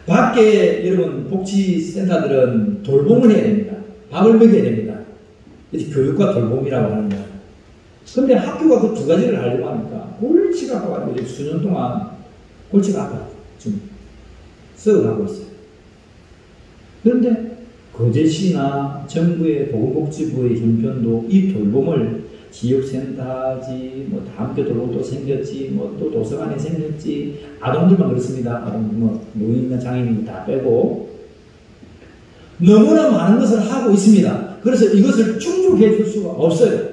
밖에 여러분 복지센터들은 돌봄을 해야 됩니다. 밥을 먹여야 됩니다. 이제 교육과 돌봄이라고 하는 거예요. 그런데 학교가 그 두 가지를 하려고 하니까 골치가 아파가지고 수년 동안 골치가 아파 지금 썩어가고 있어요. 그런데 거제시나 정부의 보건복지부의 형편도 이 돌봄을 지역센터지 뭐 다음교 돌봄도 생겼지 뭐 또 도서관에 생겼지 아동들만 그렇습니다. 아동 뭐 노인이나 장애인 다 빼고 너무나 많은 것을 하고 있습니다. 그래서 이것을 충족해 줄 수가 없어요.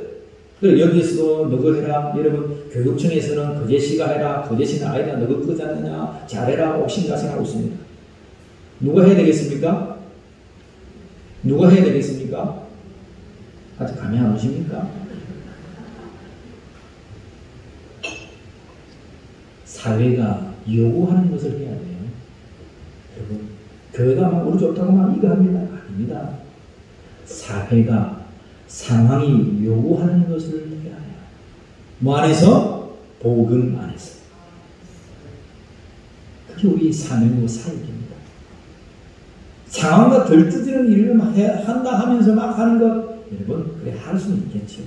그래서 여기서도 너거 해라. 여러분 교육청에서는 거제시가 해라. 거제시는 아이가 너거 끄지 않느냐 잘해라 옥신각신하고 있습니다. 누가 해야 되겠습니까? 누가 해야 되겠습니까? 아직 감이 안 오십니까? 사회가 요구하는 것을 해야 돼요. 여러분, 교회가 막 우리 좋다고 막 이거 합니다. 아닙니다. 사회가 상황이 요구하는 것을 해야 해요. 뭐 안에서? 복음 안에서. 그게 우리 사명이고 사역입니다. 상황과 덜뜨지는 일을 한다 하면서 막 하는 것, 여러분, 그래 할 수는 있겠죠.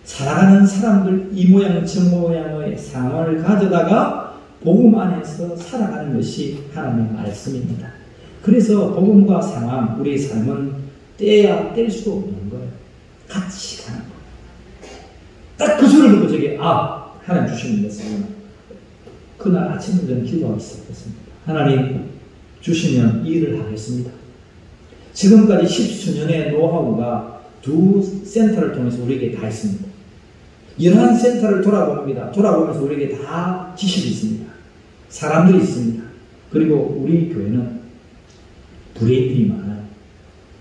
살아가는 사람들 이 모양 저 모양의 상황을 가져다가 복음 안에서 살아가는 것이 하나님의 말씀입니다. 그래서 복음과 상황, 우리의 삶은 떼야 뗄 수 없는 거예요. 같이 가는 거예요. 딱 그 소리를 듣고 저게 하나님 주시는 것은 그날 아침에 저는 기도하기 시작했습니다. 하나님 주시면 일을 하겠습니다. 지금까지 10수년의 노하우가 두 센터를 통해서 우리에게 다 있습니다. 11센터를 돌아봅니다. 돌아보면서 우리에게 다 지식이 있습니다. 사람들이 있습니다. 그리고 우리 교회는 브레인들이 많아요.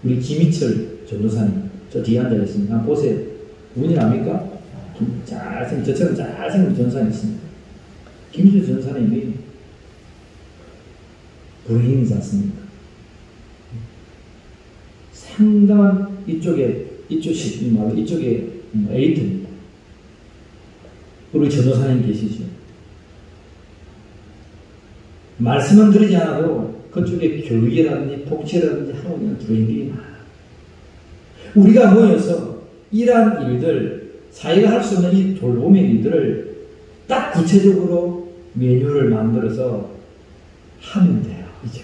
우리 김희철 전도사님, 저 뒤에 앉아있습니다. 한번 보세요. 누군지 압니까? 저처럼 잘생긴 전도사님 있습니다. 김희철 전도사님이 브레인이지 않습니까? 상당한 이쪽에 에이트입니다. 우리 전도사님 계시죠? 말씀은 드리지 않아도 그쪽에 교육이라든지 복지라든지 하고 있는 브레인들이 많아요. 우리가 모여서 이러한 일들, 사회가 할 수 없는 이 돌봄의 일들을 딱 구체적으로 메뉴를 만들어서 하면 돼요. 이제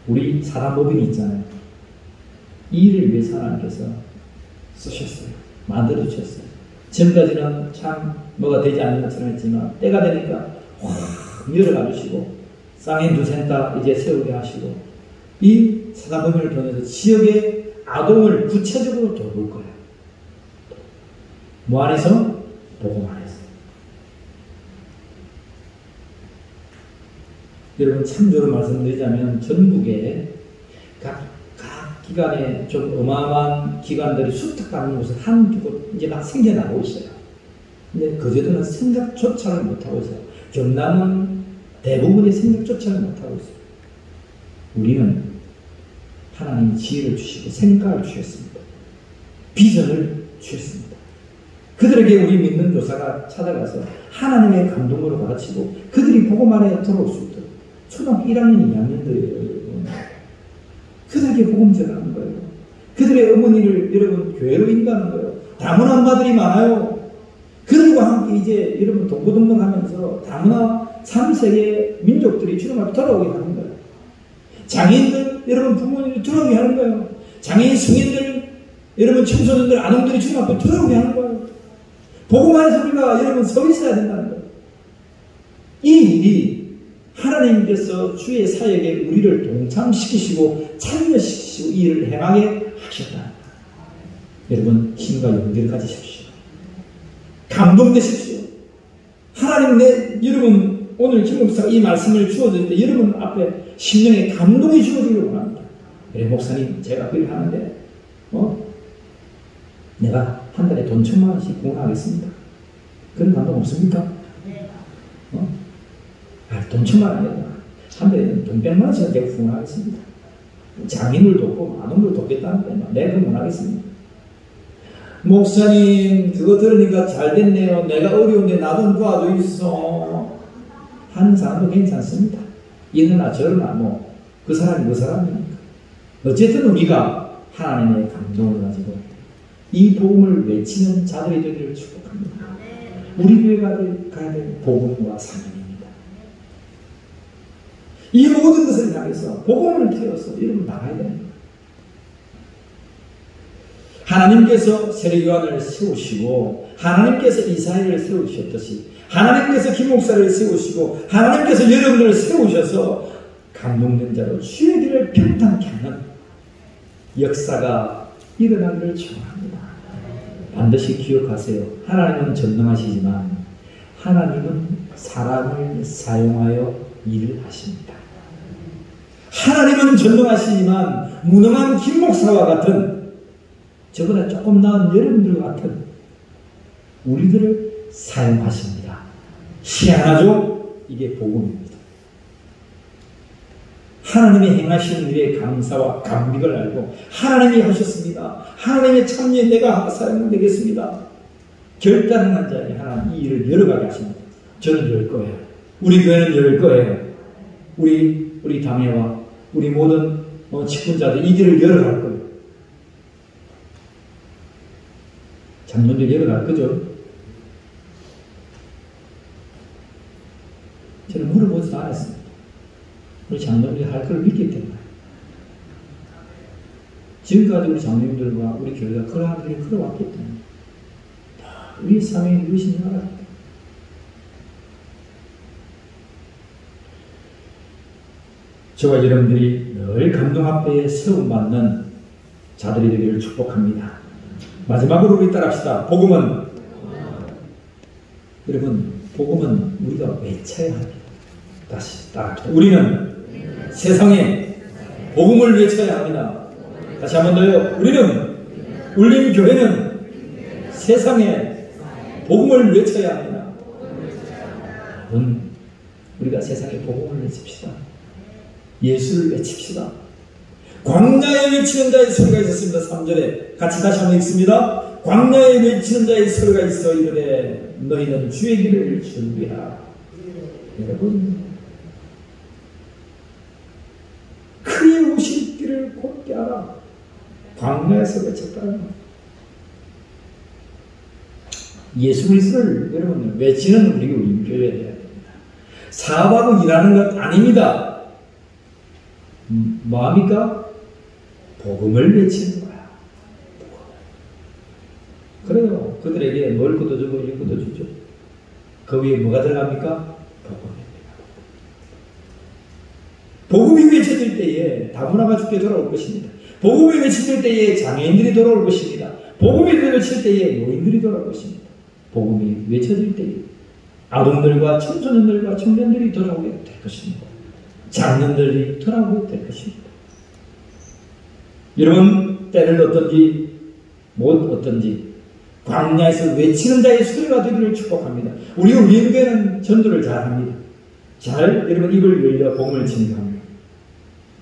우리 사단법인이 있잖아요. 이 일을 위해서 하나님께서 쓰셨어요. 만들어 주셨어요. 지금까지는 참 뭐가 되지 않는 것처럼 했지만 때가 되니까 확 열어가 주시고 쌍인 2센터 이제 세우게 하시고 이 사단법인을 통해서 지역의 아동을 구체적으로 돌볼 거예요. 뭐 안에서? 복음 안에서. 여러분 참조로 말씀드리자면 전국에 각 기관에 좀 어마어마한 기관들이 수탁받는 곳은 한두 곳 이제 막 생겨나고 있어요. 근데 거제도는 생각조차를 못하고 있어요. 경남은 대부분이 생각조차를 못하고 있어요. 우리는 하나님이 지혜를 주시고 생각을 주셨습니다. 비전을 주셨습니다. 그들에게 우리 믿는 교사가 찾아가서 하나님의 감동으로 가르치고 그들이 복음 안에 들어올 수 있도록 초등학교 1학년, 2학년들이에요, 여러분. 그들에게 복음 전하는 거예요. 그들의 어머니를 여러분 교회로 인도하는 거예요. 다문화 엄마들이 많아요. 그들과 함께 이제 여러분 동고동락하면서 다문화 3세계 민족들이 주님 앞에 돌아오게 하는 거예요. 장애인들 여러분 부모님들 돌아오게 하는 거예요. 장애인 성인들 여러분 청소년들 아동들이 주님 앞에 돌아오게 하는 거예요. 복음 안에서 우리가 여러분 서 있어야 된다는 거예요. 이 일이 하나님께서 주의 사역에 우리를 동참시키시고 참여시키시고 이 일을 행하게 하셨다. 여러분 힘과 용기를 가지십시오. 감동되십시오. 하나님 여러분 오늘 김 목사가 이 말씀을 주어줄 때 여러분 앞에 심령에 감동이 주어지기를 원합니다. 그래 목사님 제가 그 일을 하는데 내가 한 달에 돈 1,000,000원씩 공헌하겠습니다. 그런 감동 없습니까? 돈 1,000,000원 아니야. 한 달에 돈 1,000,000원씩 제가 공헌하겠습니다. 장인을 돕고 아동을 돕겠다는데 내가 그건 못하겠습니다. 목사님 그거 들으니까 잘 됐네요. 내가 어려운데 나 좀 도와줘 있어. 하는 사람도 괜찮습니다. 이러나 저러나 그 사람이 그 사람이니까. 어쨌든 우리가 하나님의 감동을 가지고 이 복음을 외치는 자들이 되기를 축복합니다. 우리 교회가 가야 될 복음과 사명입니다. 이 모든 것을 향해서 복음을 태워서 여러분 나가야 됩니다. 하나님께서 세례요한을 세우시고 하나님께서 이사야를 세우셨듯이 하나님께서 김 목사를 세우시고 하나님께서 여러분을 세우셔서 감동된 자로 주의 길을 평탄케 하는 역사가 일어나기를 축원합니다. 반드시 기억하세요. 하나님은 전능하시지만 하나님은 사람을 사용하여 일을 하십니다. 하나님은 전능하시지만 무능한 김 목사와 같은 저보다 조금 나은 여러분들과 같은 우리들을 사용하십니다. 희한하죠? 이게 복음입니다. 하나님이 행하시는 일에 감사와 감격을 알고 하나님이 하셨습니다. 하나님의 참여에 내가 사용되겠습니다. 결단한 자에 하나님 이 일을 열어가게 하십니다. 저는 열 거예요. 우리 교회는 열 거예요. 우리 당회와 우리 모든 직분자들 이 길을 열어갈 거예요. 장로들 열어갈 거죠? 저는 물어보지도 않았습니다. 우리 장로들이 할 걸 믿기 때문에. 지금까지 우리 장로님들과 우리 교회가 그러한 길을 걸어왔기 때문에 우리의 사명이 무엇인지 알았기 때문에. 저와 여러분들이 늘 감동 앞에 세움받는 자들이 되기를 축복합니다. 마지막으로 우리 따라합시다. 여러분 복음은 우리가 외쳐야 합니다. 다시 따라합시다. 우리는 세상에 복음을 외쳐야 합니다. 다시 한 번 더요. 우리는 울림교회는 세상에 복음을 외쳐야 합니다. 우리가 세상에 복음을 외칩시다. 예수를 외칩시다. 광야에 외치는 자의 소리가 있었습니다. 3절에 같이 다시 한번 읽습니다. 광야에 외치는 자의 소리가 있어 이르되 너희는 주의 길을 준비하라. 여러분 그의 오실 길을 곧게 하라. 광야에서 외쳤다. 예수 그리스도를 여러분 외치는 우리 교회에 대해야 됩니다. 사업하고 일하는 것 아닙니다. 뭐합니까? 복음을 외치는 거야. 그래요. 그들에게 뭘 걷어주고 일 걷어주죠. 그 위에 뭐가 들어갑니까? 복음이 외쳐질 때에 다문화가 죽게 돌아올 것입니다. 복음이 외쳐질 때에 장애인들이 돌아올 것입니다. 복음이 외쳐질 때에 노인들이 돌아올 것입니다. 복음이 외쳐질 때에 아동들과 청소년들과 청년들이 돌아오게 될 것입니다. 장년들이 돌아오게 될 것입니다. 여러분 때를 어떤지 못 어떤지 광야에서 외치는 자의 소리가 되기를 축복합니다. 우리 울림교회는 전도를 잘합니다. 잘 여러분 입을 열려 복음을 증거합니다.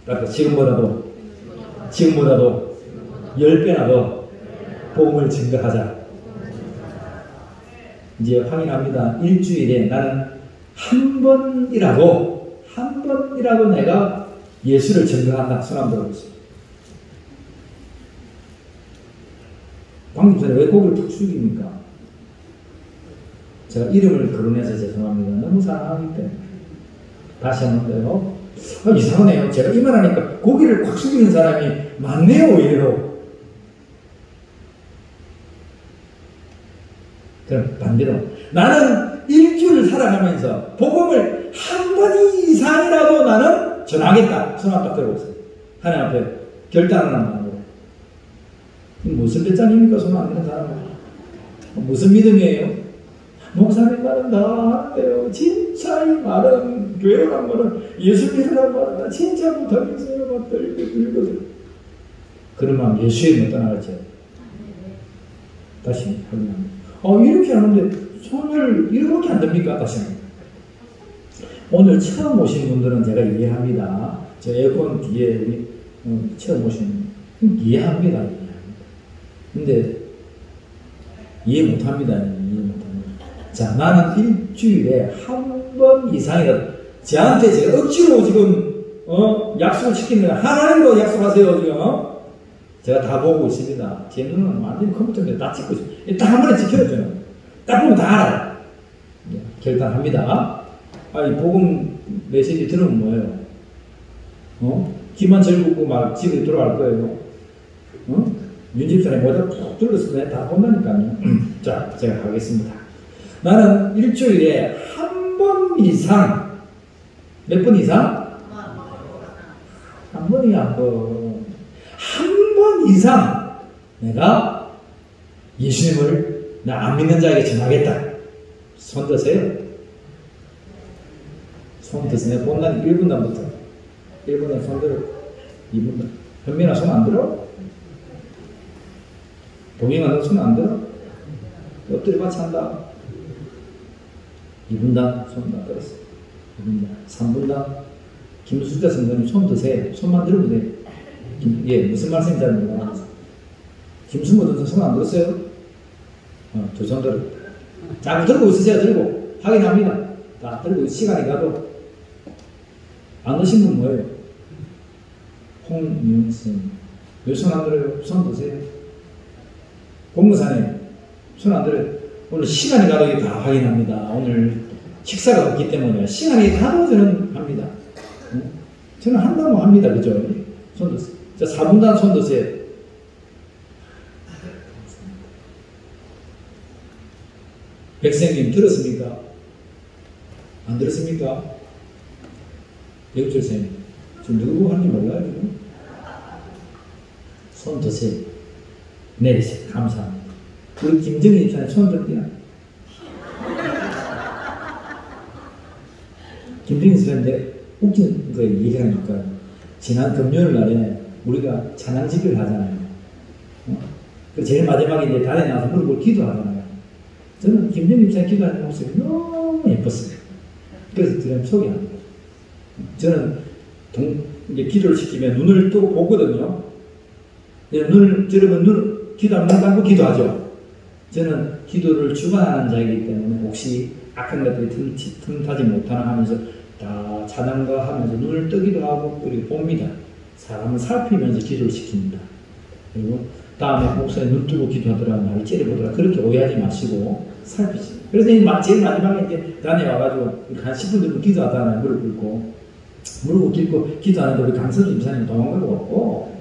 그러니까 지금보다도 10배나 더 복음을 증거하자. 이제 확인합니다. 일주일에 나는 한 번이라도 내가 예수를 증거한다. 손 한번 들어보세요. 방금 전에 왜 고개를 푹 숙입니까? 제가 이름을 거론해서 죄송합니다. 너무 사랑하기 때문에. 다시 한 번 더요. 이상하네요. 제가 이 말하니까 고개를 꽉 숙이는 사람이 많네요. 오히려. 그럼 반대로 나는 일주일 살아가면서 복음을 한 번 이상이라도 나는 전하겠다. 손 한번 들어보세요. 하나님 앞에 결단을 하는 마음으로. 무슨 배짱입니까? 손 안 드는 사람은. 무슨 믿음이에요? 목사님 말은 다 하는데요. 진짜 이 말은, 교회란 말은, 예수 믿으란 말은 나 진짜 못하겠어요. 막 들거든. 그러면 예수의 못 떠나겠죠. 다시 확인합니다. 이렇게 하는데 손을 이렇게 안 됩니까? 다시 합니다. 오늘 처음 오신 분들은 제가 이해합니다. 저 에어컨 뒤에 우리 처음 오신 분 이해합니다. 근데 이해 못합니다. 자, 나는 일주일에 한 번 이상이라도 저한테 제가 억지로 지금 약속을 시키는 거야. 하나님도 약속하세요. 지금 제가 다 보고 있습니다. 제 눈은 완전히 컴퓨터에 다 찍고 있어요. 딱 한 번에 지켜줘요. 딱 보면 다 알아요. 결단합니다. 이 복음 메시지 들으면 뭐예요? 귀만 즐겁고 막 집에 돌아갈 거예요. 윤집사님 모자 푹 둘러서 그냥 다 본다니까요. 자, 제가 하겠습니다. 나는 일주일에 한 번 이상, 몇 번 이상? 한 번이야, 한 번. 한 번 이상 내가 예수님을 나 안 믿는 자에게 전하겠다. 손 드세요. 손 드세요. 본단 1분단부터. 1분단 손 들어. 2분단. 현민아 손 안 들어? 동영아 너 손 안 들어? 엎드려 같이 한다. 2분단 손 다 들었어. 2분단. 3분단. 김수자 선생님 손 드세요. 손만 들으면 돼. 무슨 말씀인지 잘 몰라. 김수모 선생 손 안 들었어요? 두 손 들어. 자, 들고 있으세요. 들고. 확인합니다. 다 들고 시간이 가도. 안 드신 분 뭐예요? 홍윤승. 왜 손 안 들어요? 손 드세요. 공무사님 손 안 들어요. 오늘 시간이 가도 이게 다 확인합니다. 오늘 식사가 없기 때문에 시간이 가도 저는 합니다. 저는 한다고 합니다. 그죠? 손 드세요. 자, 4분단 손 드세요. 백생님 들었습니까? 안 들었습니까? 백철생 지금 누구 하는지 몰라요? 지금? 손 드세요. 내리세요. 감사합니다. 우리 김정희 입장에 손 들기나? 김정희 선생님인데 웃긴 거 얘기하니까 지난 금요일 날에 우리가 찬양지기를 하잖아요. 그 제일 마지막에 이제 단에 나와서 무릎을 기도하잖아요. 저는 김정희 입장에 기도하는 모습이 너무 예뻤어요. 그래서 드럼 소개합니다. 저는 이제 기도를 시키면 눈을 뜨고 보거든요. 눈을 들으면 기도하면 눈 감고 기도하죠. 저는 기도를 주관하는 자이기 때문에 혹시 악한 것들이 틈타지 못하나 하면서 다 찬양가 하면서 눈을 뜨기도 하고 그리고 봅니다. 사람을 살피면서 기도를 시킵니다. 그리고 다음에 목사님 눈 뜨고 기도하더라, 나를 째려보더라, 그렇게 오해하지 마시고 살피시. 그래서 제일 마지막에 이제 단에 와가지고 한 10분 정도 기도하잖아요. 무릎 꿇고 기도하는데 우리 강서주 임사님 도망가고 없고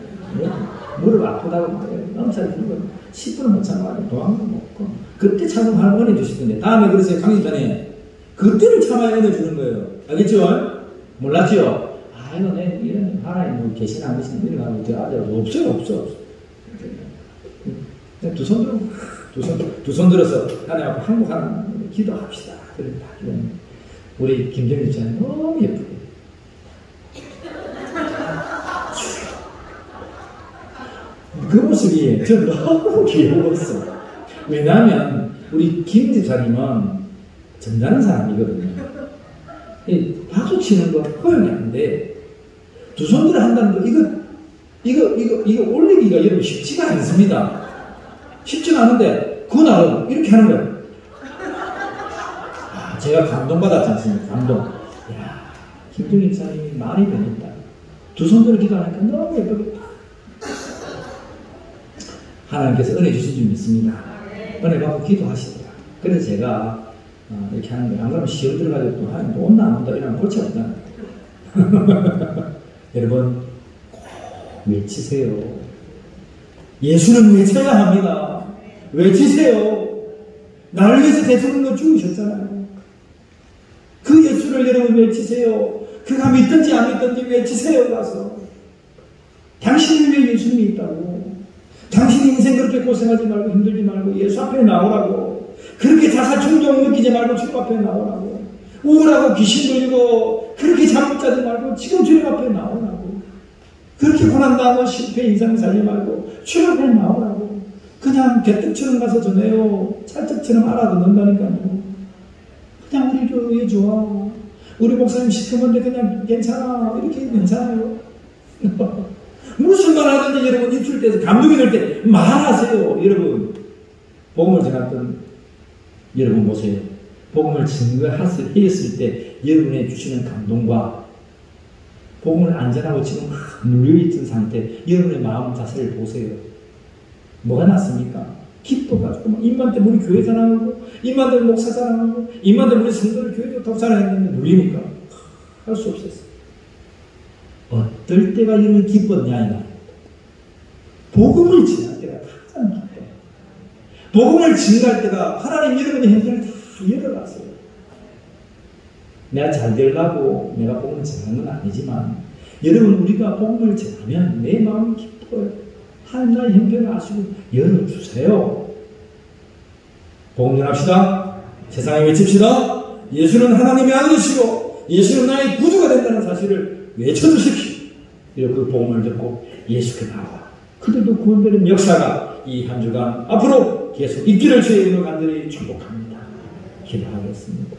무릎 아프다고 넘사리 부르고 10분은 못 참아가지고 도망가고 없고 그때 참으면 은혜 주시던데 다음에 그러세요. 강의전에 그때를 참아야 은혜 주는 거예요. 알겠죠? 몰랐죠? 이거 내 이런 하나님 계시나 안 계시나 이런 거 아직 없어. 두 손 들어서 하나님 앞에 항복하는 기도합시다. 그러니까 우리 김정일 전 너무 예쁘게 그 모습이 저 너무 귀여웠어. 왜냐하면 우리 김 집사님은 점잖은 사람이거든요. 박수 치는 거 허용이 안 돼. 두 손으로 한다는 거 이거 올리기가 여러분 쉽지가 않습니다. 쉽지는 않은데 그날은 이렇게 하는 거예요. 제가 감동받았지 않습니까? 감동. 이야, 김종인 목사님이 말이 되겠다. 두 손으로 기도하니까 너무 예쁘겠다. 하나님께서 은혜 주신 줄 믿습니다. 은혜 받고 기도하시더라. 그래서 제가 이렇게 하는 거예요. 안 그러면 시험 들어가지고 또 하나님 또 온다 안 온다 이러면 골치 아프잖아요. 여러분 꼭 외치세요. 예수는 외쳐야 합니다. 외치세요. 나를 위해서 대통령도 죽으셨잖아요. 그 예수를 여러분 외치세요. 그가 믿든지 안 믿든지 외치세요. 가서 당신을 위해 예수님이 있다고. 당신 인생 그렇게 고생하지 말고 힘들지 말고 예수 앞에 나오라고. 그렇게 자살 충동 느끼지 말고 주님 앞에 나오라고. 우울하고 귀신 들리고 그렇게 잠 자지 말고 지금 주님 앞에 나오라고. 그렇게 고난당하고 실패 인상 살지 말고 주님 앞에 나오라고. 그냥 개떡처럼 가서 전해요. 찰떡처럼 알아듣는다니까요. 그냥 우리 교회 좋아. 우리 목사님 시커먼데 그냥 괜찮아. 이렇게 괜찮아요. 무슨 말 하든지 여러분 입술 때서 감동이 될 때 말하세요. 여러분 복음을 전했던 여러분 보세요. 복음을 증거했을 때 여러분의 주시는 감동과 복음을 안전하고 지금 눌려있던 상태 여러분의 마음 자세를 보세요. 뭐가 낫습니까? 기뻐가지고 입만 때문에 우리 교회 자랑하고 입만 때문에 목사 자랑하고 입만 때문에 우리 성도를 교회 좋다고 자랑했는데 눌리니까 할 수 없었어요. 어떨 때가 여러분이 기뻤냐 이거. 복음을 증할 때가 가장 기뻐요. 복음을 증할 때가 하나님 여러분의 형편을 다 열어놨어요. 내가 잘 되려고 내가 복음을 증하는 건 아니지만 여러분 우리가 복음을 증하면 내 마음이 기뻐요. 하나님 나의 형편을 아시고 열어주세요. 복음 전합시다. 세상에 외칩시다. 예수는 하나님의 아들이시고 예수는 나의 구주가 된다는 사실을 외쳐주십시오. 이렇게 그 복음을 듣고 예수께 나와 그들도 구원되는 역사가 이 한 주간 앞으로 계속 있기를 주의 이름으로 간절히 축복합니다. 기도하겠습니다.